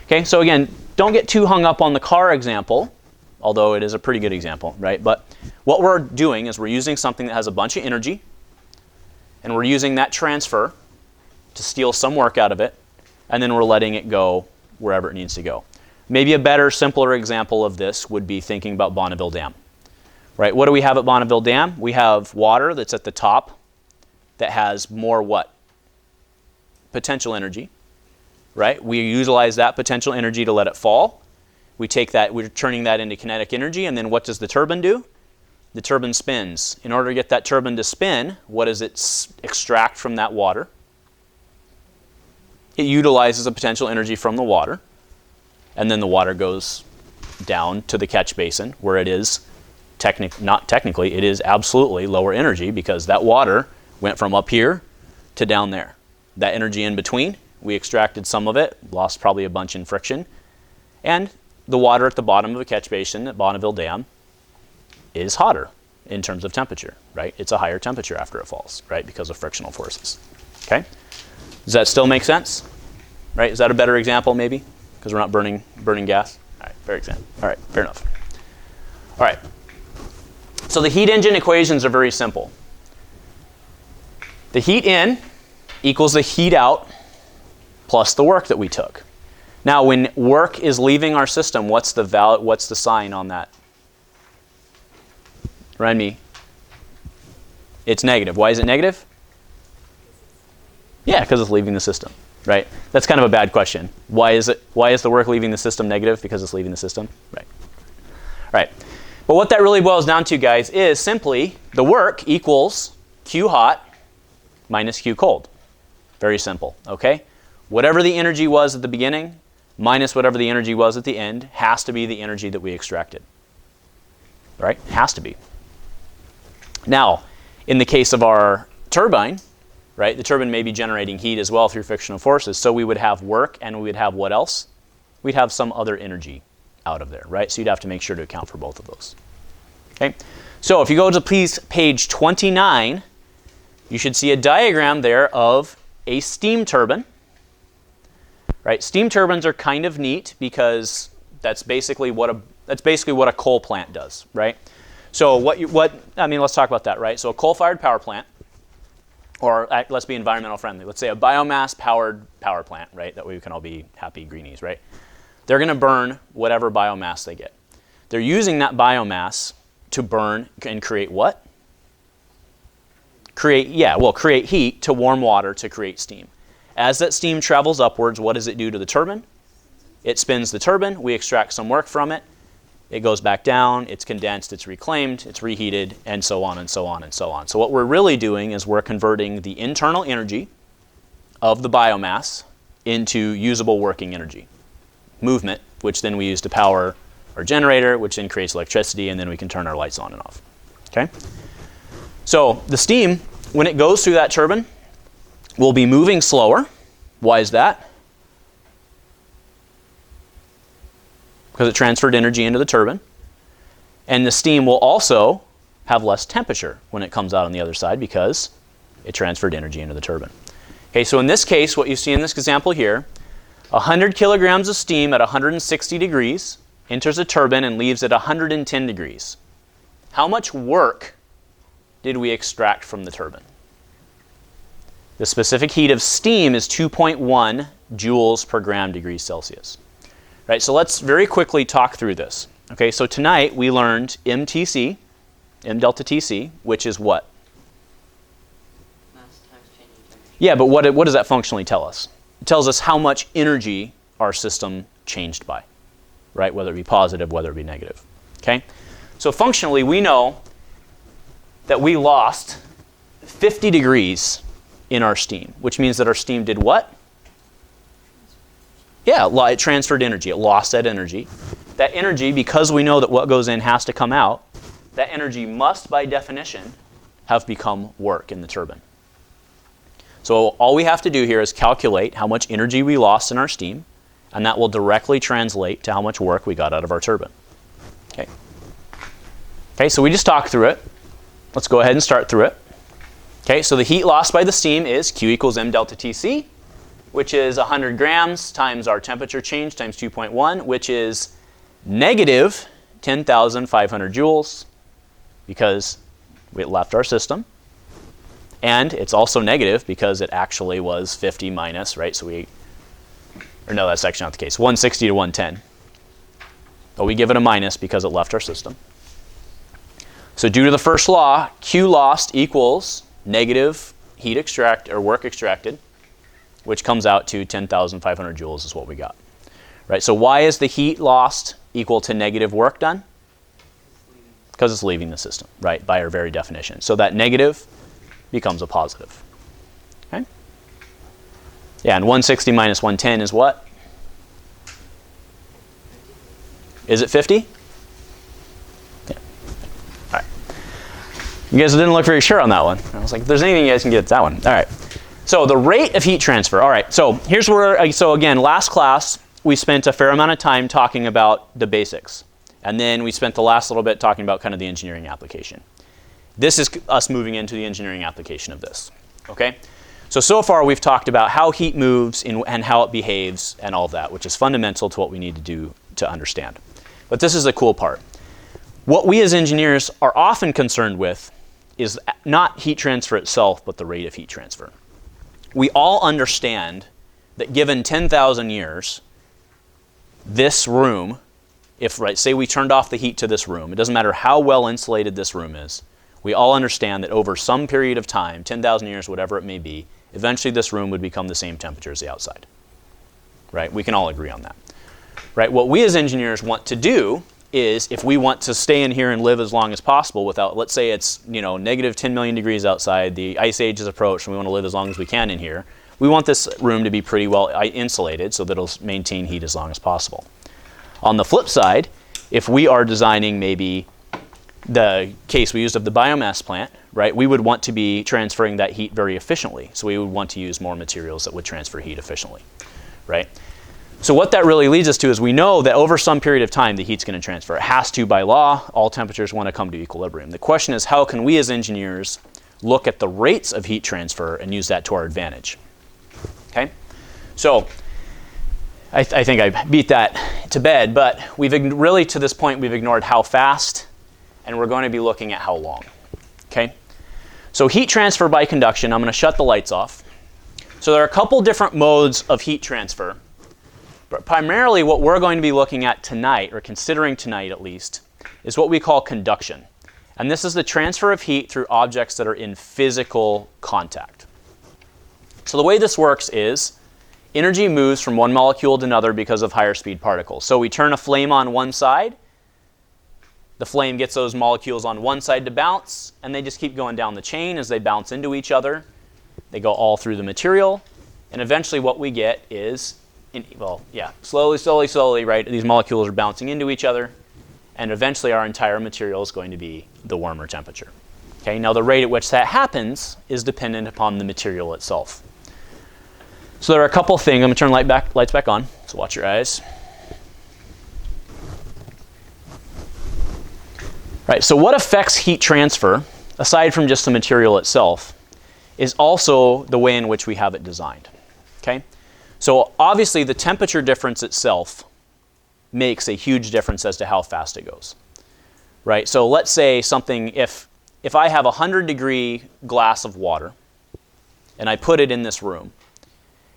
Okay, so again, don't get too hung up on the car example, although it is a pretty good example, right? But what we're doing is we're using something that has a bunch of energy, and we're using that transfer to steal some work out of it, and then we're letting it go wherever it needs to go. Maybe a better, simpler example of this would be thinking about Bonneville Dam. Right? What do we have at Bonneville Dam? We have water that's at the top that has more what? Potential energy. Right? We utilize that potential energy to let it fall. We take that, we're turning that into kinetic energy, and then what does the turbine do? The turbine spins. In order to get that turbine to spin, what does it extract from that water? It utilizes a potential energy from the water, and then the water goes down to the catch basin where it is not technically, it is absolutely lower energy because that water went from up here to down there. That energy in between, we extracted some of it, lost probably a bunch in friction, and the water at the bottom of a catch basin at Bonneville Dam is hotter in terms of temperature, right? It's a higher temperature after it falls, right, because of frictional forces. Okay? Does that still make sense? Right? Is that a better example maybe? Because we're not burning gas? All right, fair example. All right, fair enough. All right. So the heat engine equations are very simple. The heat in equals the heat out plus the work that we took. Now, when work is leaving our system, what's the sign on that? Remind me. It's negative. Why is it negative? Yeah, because it's leaving the system, right? That's kind of a bad question. Why is the work leaving the system negative? Because it's leaving the system, right? Right. But what that really boils down to, guys, is simply the work equals Q hot minus Q cold. Very simple, okay? Whatever the energy was at the beginning minus whatever the energy was at the end has to be the energy that we extracted, right? Has to be. Now, in the case of our turbine, right, the turbine may be generating heat as well through frictional forces, so we would have work and we would have what else? We'd have some other energy out of there, right? So you'd have to make sure to account for both of those. Okay? So if you go to page 29, you should see a diagram there of a steam turbine. Right? Steam turbines are kind of neat because that's basically what a coal plant does, right? So let's talk about that, right? So a coal-fired power plant, or let's be environmental friendly. Let's say a biomass-powered power plant, right? That way we can all be happy greenies, right? They're going to burn whatever biomass they get. They're using that biomass to burn and create what? Create heat to warm water to create steam. As that steam travels upwards, what does it do to the turbine? It spins the turbine. We extract some work from it. It goes back down. It's condensed. It's reclaimed. It's reheated, and so on and so on and so on. So what we're really doing is we're converting the internal energy of the biomass into usable working energy. Movement, which then we use to power our generator, which then creates electricity, and then we can turn our lights on and off. Okay? So the steam, when it goes through that turbine, will be moving slower. Why is that? Because it transferred energy into the turbine. And the steam will also have less temperature when it comes out on the other side because it transferred energy into the turbine. Okay, so in this case, what you see in this example here, 100 kilograms of steam at 160 degrees enters a turbine and leaves at 110 degrees. How much work did we extract from the turbine? The specific heat of steam is 2.1 joules per gram degrees Celsius. Right, so let's very quickly talk through this. Okay, so tonight we learned MTC, M delta TC, which is what? Mass times changing temperature. Yeah, but what does that functionally tell us? It tells us how much energy our system changed by, right? Whether it be positive, whether it be negative. Okay, so functionally we know that we lost 50 degrees in our steam, which means that our steam did what? Yeah, it transferred energy. It lost that energy. That energy, because we know that what goes in has to come out, that energy must, by definition, have become work in the turbine. So all we have to do here is calculate how much energy we lost in our steam, and that will directly translate to how much work we got out of our turbine. Okay. Okay, so we just talked through it. Let's go ahead and start through it. Okay, so the heat lost by the steam is Q equals M delta Tc, which is 100 grams times our temperature change times 2.1, which is negative 10,500 joules because it left our system. And it's also negative because it actually was 50 minus, right? So we Or no, that's actually not the case. 160 to 110. But we give it a minus because it left our system. So due to the first law, Q lost equals negative heat extract or work extracted, which comes out to 10,500 joules is what we got. Right? So why is the heat lost equal to negative work done? Because it's leaving the system, right? By our very definition. So that negative becomes a positive. Okay? Yeah, and 160 minus 110 is what? Is it 50? Yeah. All right. You guys didn't look very sure on that one. I was like, if there's anything you guys can get, that one. All right. So the rate of heat transfer. All right. So here's where, so again, last class, we spent a fair amount of time talking about the basics. And then we spent the last little bit talking about kind of the engineering application. This is us moving into the engineering application of this. Okay? So far we've talked about how heat moves and how it behaves and all of that, which is fundamental to what we need to do to understand. But this is the cool part. What we as engineers are often concerned with is not heat transfer itself, but the rate of heat transfer. We all understand that given 10,000 years, this room, if, right, say we turned off the heat to this room, it doesn't matter how well insulated this room is, we all understand that over some period of time, 10,000 years, whatever it may be, eventually this room would become the same temperature as the outside. Right? We can all agree on that. Right? What we as engineers want to do is, if we want to stay in here and live as long as possible without, let's say it's, you know, negative 10 million degrees outside, the ice age has approached, and we want to live as long as we can in here, we want this room to be pretty well insulated so that it'll maintain heat as long as possible. On the flip side, if we are designing maybe the case we used of the biomass plant, right, we would want to be transferring that heat very efficiently. So we would want to use more materials that would transfer heat efficiently, right? So what that really leads us to is we know that over some period of time the heat's going to transfer. It has to by law. All temperatures want to come to equilibrium. The question is, how can we as engineers look at the rates of heat transfer and use that to our advantage? Okay? So I think I beat that to bed, but we've really to this point we've ignored how fast, and we're going to be looking at how long. Okay? So heat transfer by conduction, I'm going to shut the lights off. So there are a couple different modes of heat transfer. But primarily what we're going to be looking at tonight, or considering tonight at least, is what we call conduction. And this is the transfer of heat through objects that are in physical contact. So the way this works is energy moves from one molecule to another because of higher speed particles. So we turn a flame on one side, the flame gets those molecules on one side to bounce, and they just keep going down the chain as they bounce into each other. They go all through the material, and eventually what we get is, slowly, right, these molecules are bouncing into each other, and eventually our entire material is going to be the warmer temperature. Okay, now the rate at which that happens is dependent upon the material itself. So there are a couple things. I'm going to turn lights back on, so watch your eyes. Right, so what affects heat transfer, aside from just the material itself, is also the way in which we have it designed. Okay? So obviously the temperature difference itself makes a huge difference as to how fast it goes. Right? So let's say something, if I have a 100-degree glass of water and I put it in this room,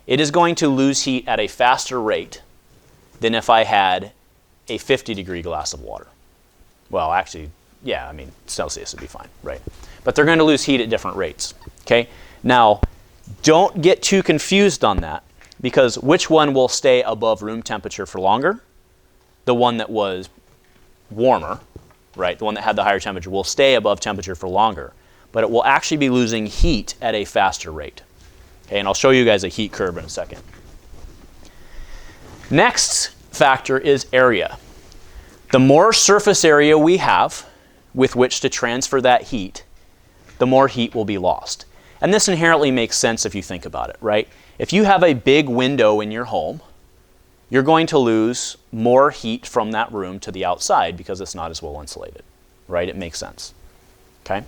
it is going to lose heat at a faster rate than if I had a 50-degree glass of water. Well, actually, yeah, I mean, Celsius would be fine, right? But they're going to lose heat at different rates, okay? Now, don't get too confused on that, because which one will stay above room temperature for longer? The one that was warmer, right? The one that had the higher temperature will stay above temperature for longer, but it will actually be losing heat at a faster rate. Okay, and I'll show you guys a heat curve in a second. Next factor is area. The more surface area we have with which to transfer that heat, the more heat will be lost. And this inherently makes sense if you think about it, right? If you have a big window in your home, you're going to lose more heat from that room to the outside because it's not as well insulated, right? It makes sense, okay?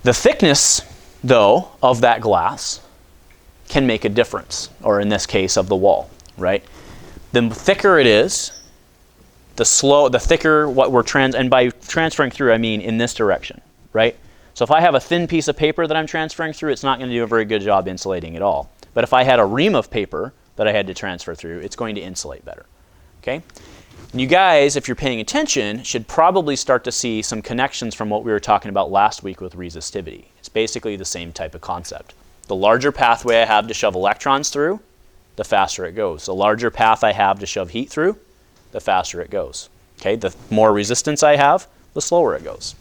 The thickness, though, of that glass can make a difference, or in this case, of the wall, right? The thicker it is, the thicker what we're and by transferring through, I mean in this direction, right? So if I have a thin piece of paper that I'm transferring through, it's not going to do a very good job insulating at all. But if I had a ream of paper that I had to transfer through, it's going to insulate better. Okay? And you guys, if you're paying attention, should probably start to see some connections from what we were talking about last week with resistivity. It's basically the same type of concept. The larger pathway I have to shove electrons through, the faster it goes. The larger path I have to shove heat through, the faster it goes. Okay? The more resistance I have, the slower it goes.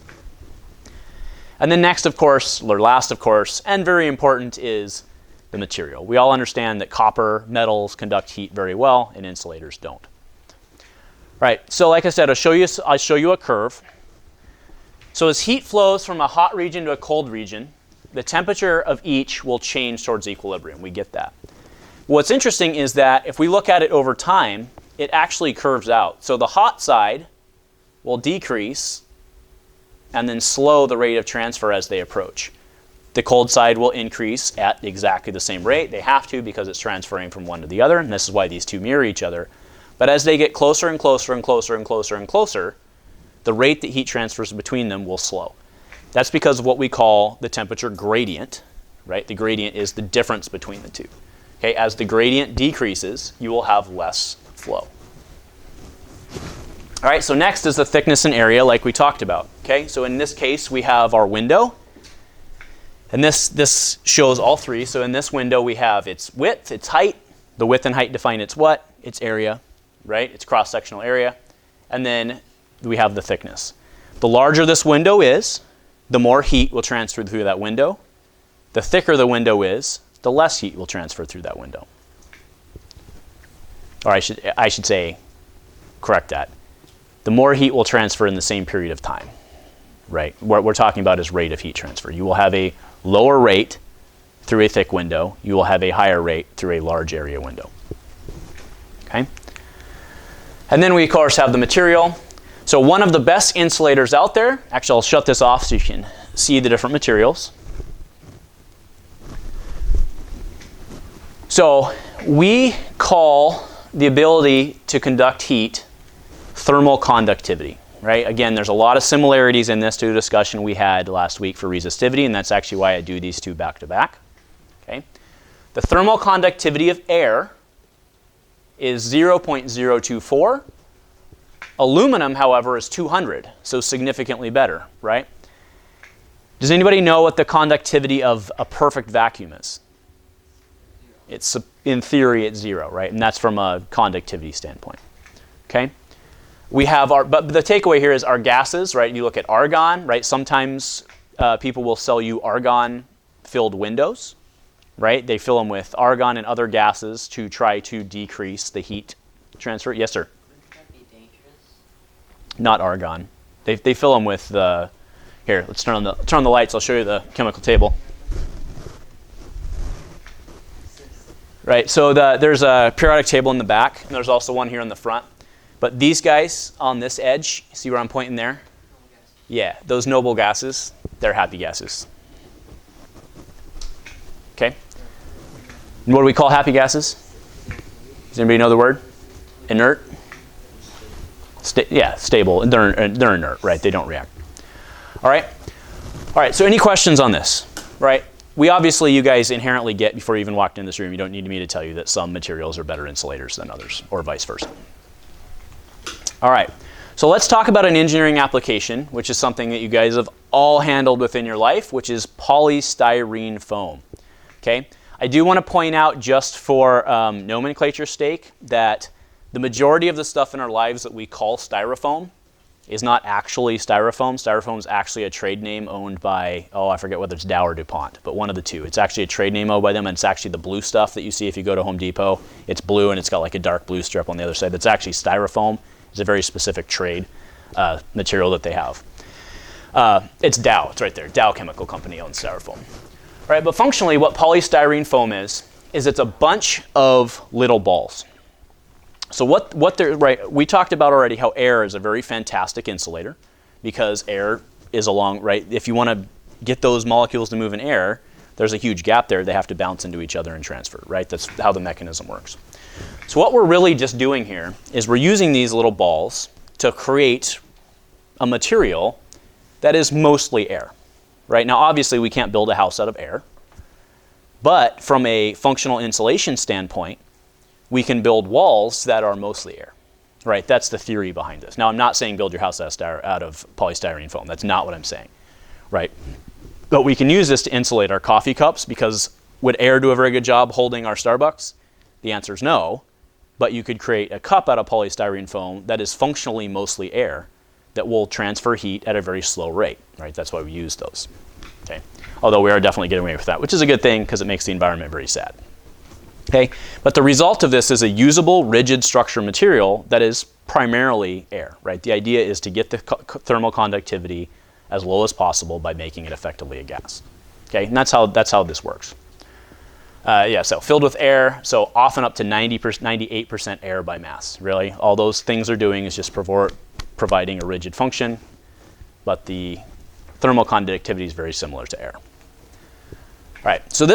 And then next, of course, or last, of course, and very important is the material. We all understand that copper, metals conduct heat very well, and insulators don't. Right, so like I said, I'll show you a curve. So as heat flows from a hot region to a cold region, the temperature of each will change towards equilibrium. We get that. What's interesting is that if we look at it over time, it actually curves out. So the hot side will decrease and then slow the rate of transfer as they approach. The cold side will increase at exactly the same rate. They have to because it's transferring from one to the other, and this is why these two mirror each other. But as they get closer and closer and closer and closer and closer, the rate that heat transfers between them will slow. That's because of what we call the temperature gradient, right? The gradient is the difference between the two. Okay, as the gradient decreases, you will have less flow. All right, so next is the thickness and area like we talked about. Okay, so in this case, we have our window. And this shows all three. So in this window, we have its width, its height. The width and height define its what? Its area, right? Its cross-sectional area. And then we have the thickness. The larger this window is, the more heat will transfer through that window. The thicker the window is, the less heat will transfer through that window. Or I should say, correct that. The more heat will transfer in the same period of time, right? What we're talking about is rate of heat transfer. You will have a lower rate through a thick window. You will have a higher rate through a large area window. Okay? And then we, of course, have the material. So one of the best insulators out there, actually I'll shut this off so you can see the different materials. So we call the ability to conduct heat thermal conductivity, right? Again, there's a lot of similarities in this to the discussion we had last week for resistivity, and that's actually why I do these two back to back. Okay? The thermal conductivity of air is 0.024. Aluminum, however, is 200, so significantly better, right? Does anybody know what the conductivity of a perfect vacuum is? It's, in theory, it's 0, right? And that's from a conductivity standpoint. Okay? We have but the takeaway here is our gases, right? You look at argon, right? Sometimes people will sell you argon-filled windows, right? They fill them with argon and other gases to try to decrease the heat transfer. Yes, sir? Wouldn't that be dangerous? Not argon. They fill them with the. Here, let's turn on the lights. I'll show you the chemical table. Right. So there's a periodic table in the back, and there's also one here in the front. But these guys on this edge, see where I'm pointing there? Yeah, those noble gases, they're happy gases. Okay? And what do we call happy gases? Does anybody know the word? Inert? Yeah, stable. They're inert, right? They don't react. All right? All right, so any questions on this? Right? We obviously, you guys inherently get, before you even walked in this room, you don't need me to tell you that some materials are better insulators than others, or vice versa. All right, so let's talk about an engineering application, which is something that you guys have all handled within your life, which is polystyrene foam. Okay, I do want to point out, just for nomenclature's sake, that the majority of the stuff in our lives that we call styrofoam is not actually styrofoam. Styrofoam is actually a trade name owned by, I forget whether it's Dow or DuPont, but one of the two. It's actually a trade name owned by them, and it's actually the blue stuff that you see if you go to Home Depot. It's blue, and it's got like a dark blue strip on the other side. That's actually styrofoam. It's a very specific trade material that they have. It's Dow. It's right there. Dow Chemical Company owns styrofoam. All right, but functionally, what polystyrene foam is it's a bunch of little balls. So right, we talked about already how air is a very fantastic insulator, because air is right? If you want to get those molecules to move in air, there's a huge gap there. They have to bounce into each other and transfer, right? That's how the mechanism works. So what we're really just doing here is we're using these little balls to create a material that is mostly air, right? Now, obviously, we can't build a house out of air, but from a functional insulation standpoint, we can build walls that are mostly air. Right? That's the theory behind this. Now, I'm not saying build your house out of polystyrene foam. That's not what I'm saying. Right? But we can use this to insulate our coffee cups, because would air do a very good job holding our Starbucks? The answer is no. But you could create a cup out of polystyrene foam that is functionally mostly air that will transfer heat at a very slow rate. Right? That's why we use those. Okay? Although we are definitely getting away with that, which is a good thing because it makes the environment very sad. Okay? But the result of this is a usable, rigid structure material that is primarily air. Right? The idea is to get the thermal conductivity as low as possible by making it effectively a gas. Okay? And that's how this works. So filled with air, so often up to 98% air by mass. Really, all those things are doing is just providing a rigid function, but the thermal conductivity is very similar to air. All right, so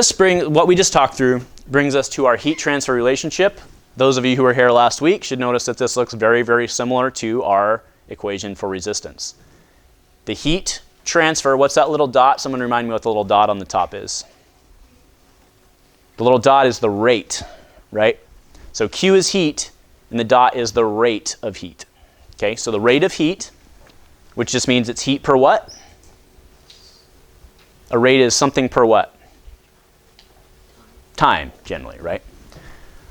what we just talked through brings us to our heat transfer relationship. Those of you who were here last week should notice that this looks very, very similar to our equation for resistance. The heat transfer, what's that little dot? Someone remind me what the little dot on the top is. The little dot is the rate, right? So Q is heat, and the dot is the rate of heat. Okay, so the rate of heat, which just means it's heat per what? A rate is something per what? Time, generally, right?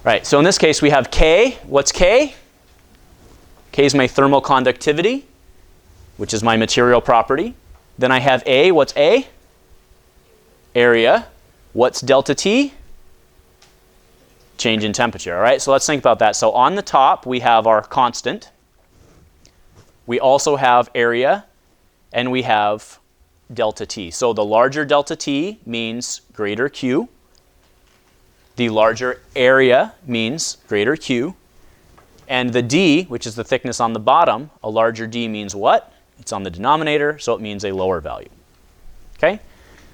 Right, so in this case we have K. What's K? K is my thermal conductivity, which is my material property. Then I have A. What's A? Area. What's delta T? Change in temperature. All right, so let's think about that. So on the top we have our constant. We also have area, and we have delta T. So the larger delta T means greater Q. The larger area means greater Q. And the D, which is the thickness on the bottom, a larger D means what? It's on the denominator, so it means a lower value. Okay?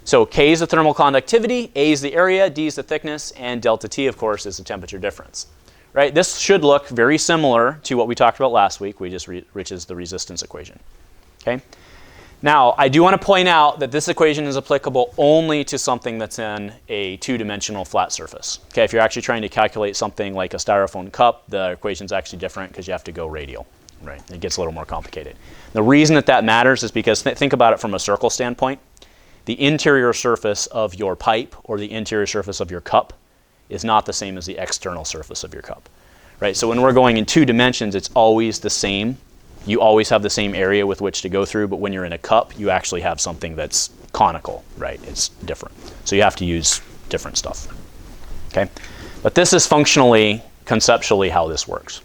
So K is the thermal conductivity, A is the area, D is the thickness, and delta T, of course, is the temperature difference. Right? This should look very similar to what we talked about last week, which is the resistance equation. Okay? Now, I do want to point out that this equation is applicable only to something that's in a two-dimensional flat surface. Okay? If you're actually trying to calculate something like a styrofoam cup, the equation is actually different because you have to go radial. Right? It gets a little more complicated. The reason that matters is because think about it from a circle standpoint. The interior surface of your pipe or the interior surface of your cup is not the same as the external surface of your cup. Right? So when we're going in two dimensions, it's always the same. You always have the same area with which to go through, but when you're in a cup, you actually have something that's conical, right? It's different. So you have to use different stuff. Okay? But this is functionally, conceptually how this works.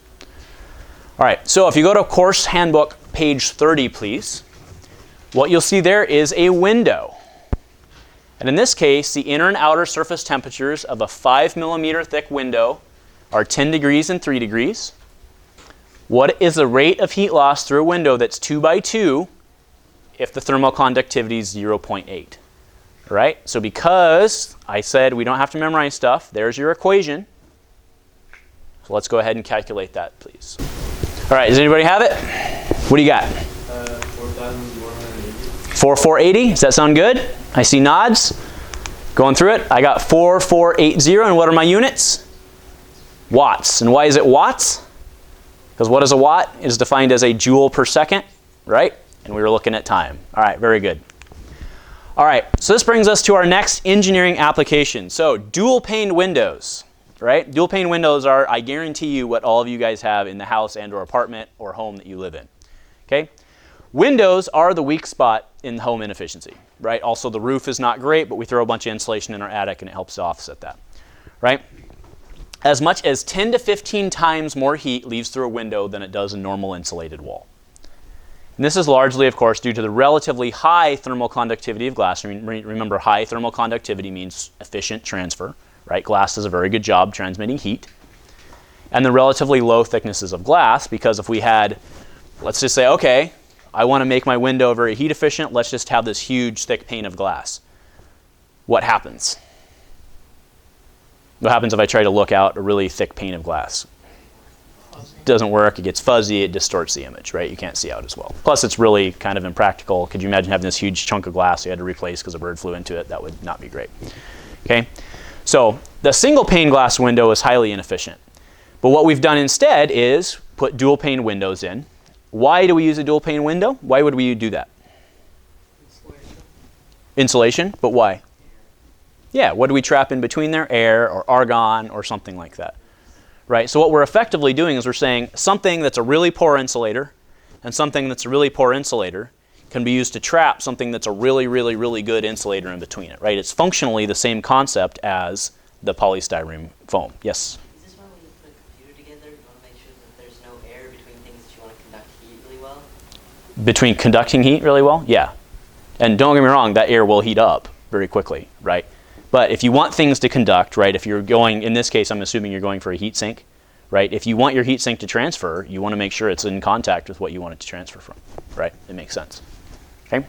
All right, so if you go to course handbook page 30, please, what you'll see there is a window. And in this case, the inner and outer surface temperatures of a 5 millimeter thick window are 10 degrees and 3 degrees. What is the rate of heat loss through a window that's 2 by 2 if the thermal conductivity is 0.8? Right? So because I said we don't have to memorize stuff, there's your equation. So let's go ahead and calculate that, please. All right, does anybody have it? What do you got? 4,180. 4480, does that sound good? I see nods. Going through it, I got 4480, and what are my units? Watts. And why is it watts? Because what is a watt? It is defined as a joule per second, right? And we were looking at time. All right, very good. All right, so this brings us to our next engineering application. So dual pane windows, right? Dual pane windows are, I guarantee you, what all of you guys have in the house and or apartment or home that you live in, okay? Windows are the weak spot in home inefficiency, right? Also, the roof is not great, but we throw a bunch of insulation in our attic and it helps to offset that, right? As much as 10 to 15 times more heat leaves through a window than it does a normal insulated wall. And this is largely, of course, due to the relatively high thermal conductivity of glass. Remember, high thermal conductivity means efficient transfer, right? Glass does a very good job transmitting heat. And the relatively low thicknesses of glass, because if we had, let's just say, okay, I want to make my window very heat efficient, let's just have this huge thick pane of glass. What happens? What happens if I try to look out a really thick pane of glass? It doesn't work, it gets fuzzy, it distorts the image, right? You can't see out as well. Plus, it's really kind of impractical. Could you imagine having this huge chunk of glass you had to replace because a bird flew into it? That would not be great. Okay? So the single pane glass window is highly inefficient. But what we've done instead is put dual pane windows in. Why do we use a dual pane window? Why would we do that? Insulation, but why? Yeah, what do we trap in between there? Air or argon or something like that, right? So what we're effectively doing is we're saying something that's a really poor insulator and something that's a really poor insulator can be used to trap something that's a really, really, really good insulator in between it, right? It's functionally the same concept as the polystyrene foam. Yes? Is this why when you put a computer together, you want to make sure that there's no air between things that you want to conduct heat really well? Between conducting heat really well? Yeah. And don't get me wrong, that air will heat up very quickly, right? But if you want things to conduct, right, if you're going, in this case, I'm assuming you're going for a heat sink, right? If you want your heat sink to transfer, you want to make sure it's in contact with what you want it to transfer from, right? It makes sense, okay?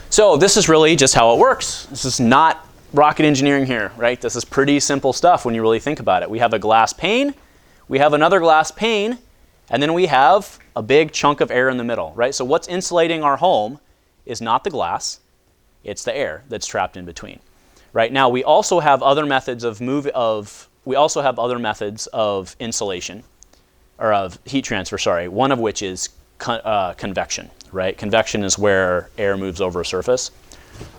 So this is really just how it works. This is not rocket engineering here, right? This is pretty simple stuff when you really think about it. We have a glass pane, we have another glass pane, and then we have a big chunk of air in the middle, right? So what's insulating our home is not the glass, it's the air that's trapped in between. Right now, we also have other methods of insulation, or of heat transfer. Sorry, one of which is convection. Right, convection is where air moves over a surface.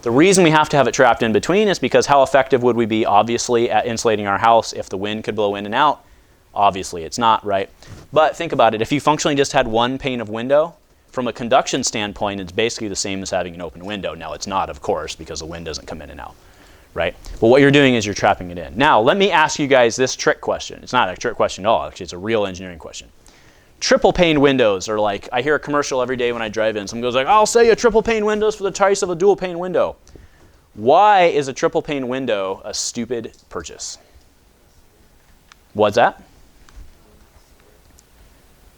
The reason we have to have it trapped in between is because how effective would we be, obviously, at insulating our house if the wind could blow in and out? Obviously, it's not, right? But think about it. If you functionally just had one pane of window, from a conduction standpoint, it's basically the same as having an open window. Now, it's not, of course, because the wind doesn't come in and out. Right? But what you're doing is you're trapping it in. Now, let me ask you guys this trick question. It's not a trick question at all. Actually, it's a real engineering question. Triple pane windows are like, I hear a commercial every day when I drive in. Someone goes like, I'll sell you triple pane windows for the price of a dual pane window. Why is a triple pane window a stupid purchase? What's that?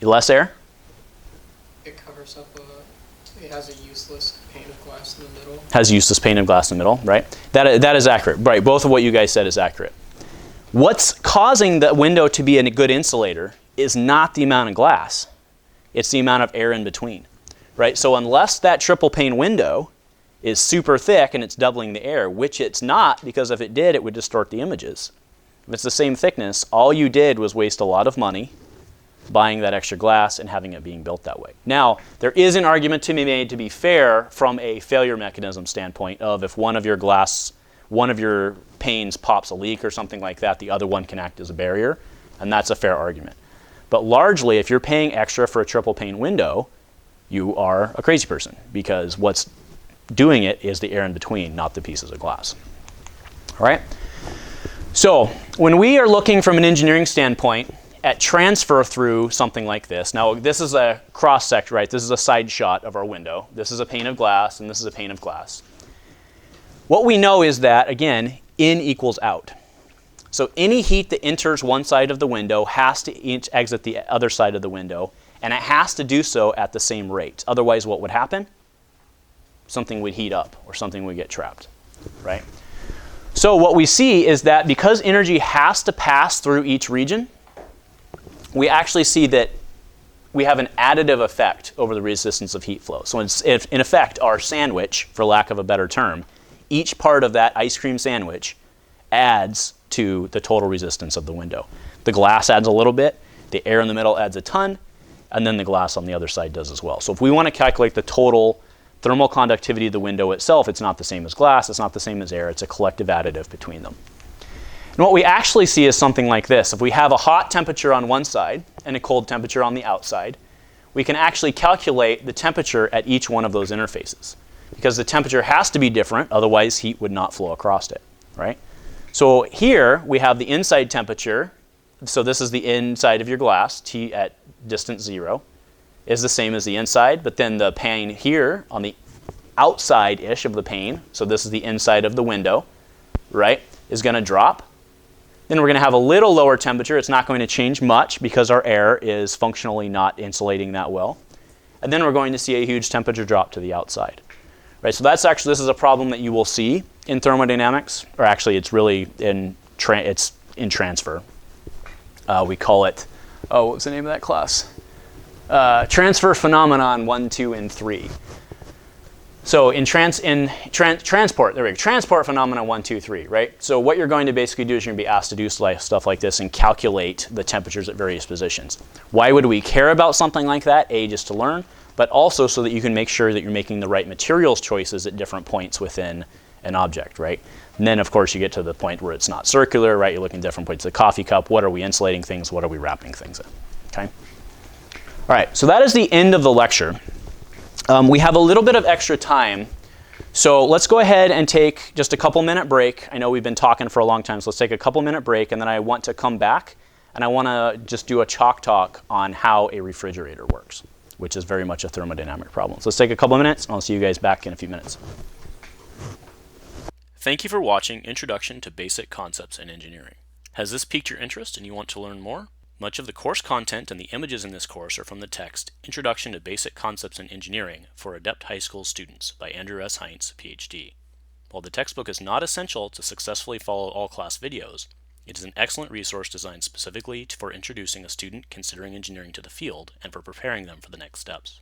Less air? It covers up it has a useless pane of glass in the middle. Has useless pane of glass in the middle, right? That is accurate, right? Both of what you guys said is accurate. What's causing the window to be a good insulator is not the amount of glass. It's the amount of air in between, right? So unless that triple pane window is super thick and it's doubling the air, which it's not, because if it did, it would distort the images. If it's the same thickness, all you did was waste a lot of money buying that extra glass and having it being built that way. Now, there is an argument to be made, to be fair, from a failure mechanism standpoint of if one of your panes pops a leak or something like that, the other one can act as a barrier, and that's a fair argument. But largely, if you're paying extra for a triple pane window, you are a crazy person, because what's doing it is the air in between, not the pieces of glass. All right? So when we are looking from an engineering standpoint at transfer through something like this, now this is a cross section, right? This is a side shot of our window. This is a pane of glass, and this is a pane of glass. What we know is that, again, in equals out. So any heat that enters one side of the window has to exit the other side of the window, and it has to do so at the same rate. Otherwise, what would happen? Something would heat up or something would get trapped, right? So what we see is that because energy has to pass through each region, we actually see that we have an additive effect over the resistance of heat flow. So in effect, our sandwich, for lack of a better term, each part of that ice cream sandwich adds to the total resistance of the window. The glass adds a little bit, the air in the middle adds a ton, and then the glass on the other side does as well. So if we want to calculate the total thermal conductivity of the window itself, it's not the same as glass, it's not the same as air, it's a collective additive between them. And what we actually see is something like this. If we have a hot temperature on one side and a cold temperature on the outside, we can actually calculate the temperature at each one of those interfaces, because the temperature has to be different, otherwise heat would not flow across it, right? So here we have the inside temperature. So this is the inside of your glass, T at distance 0, is the same as the inside, but then the pane here on the outside-ish of the pane, so this is the inside of the window, right, is going to drop. Then we're going to have a little lower temperature. It's not going to change much because our air is functionally not insulating that well. And then we're going to see a huge temperature drop to the outside. Right, so this is a problem that you will see in thermodynamics, or actually it's really in transfer. We call it, what was the name of that class? Transfer phenomenon 1, 2, and 3. So in transport, there we go, transport phenomena 1, 2, 3, right? So what you're going to basically do is you're going to be asked to do stuff like this and calculate the temperatures at various positions. Why would we care about something like that? A, just to learn, but also so that you can make sure that you're making the right materials choices at different points within an object, right? And then, of course, you get to the point where it's not circular, right? You're looking at different points of the coffee cup. What are we insulating things? What are we wrapping things in? Okay? All right, so that is the end of the lecture. We have a little bit of extra time, so let's go ahead and take just a couple-minute break. I know we've been talking for a long time, so let's take a couple-minute break, and then I want to come back, and I want to just do a chalk talk on how a refrigerator works, which is very much a thermodynamic problem. So let's take a couple minutes, and I'll see you guys back in a few minutes. Thank you for watching Introduction to Basic Concepts in Engineering. Has this piqued your interest and you want to learn more? Much of the course content and the images in this course are from the text Introduction to Basic Concepts in Engineering for Adept High School Students by Andrew S. Heinz, PhD. While the textbook is not essential to successfully follow all class videos, it is an excellent resource designed specifically for introducing a student considering engineering to the field and for preparing them for the next steps.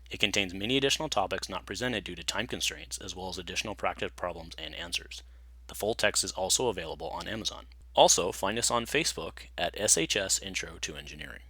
It contains many additional topics not presented due to time constraints, as well as additional practice problems and answers. The full text is also available on Amazon. Also, find us on Facebook at SHS Intro to Engineering.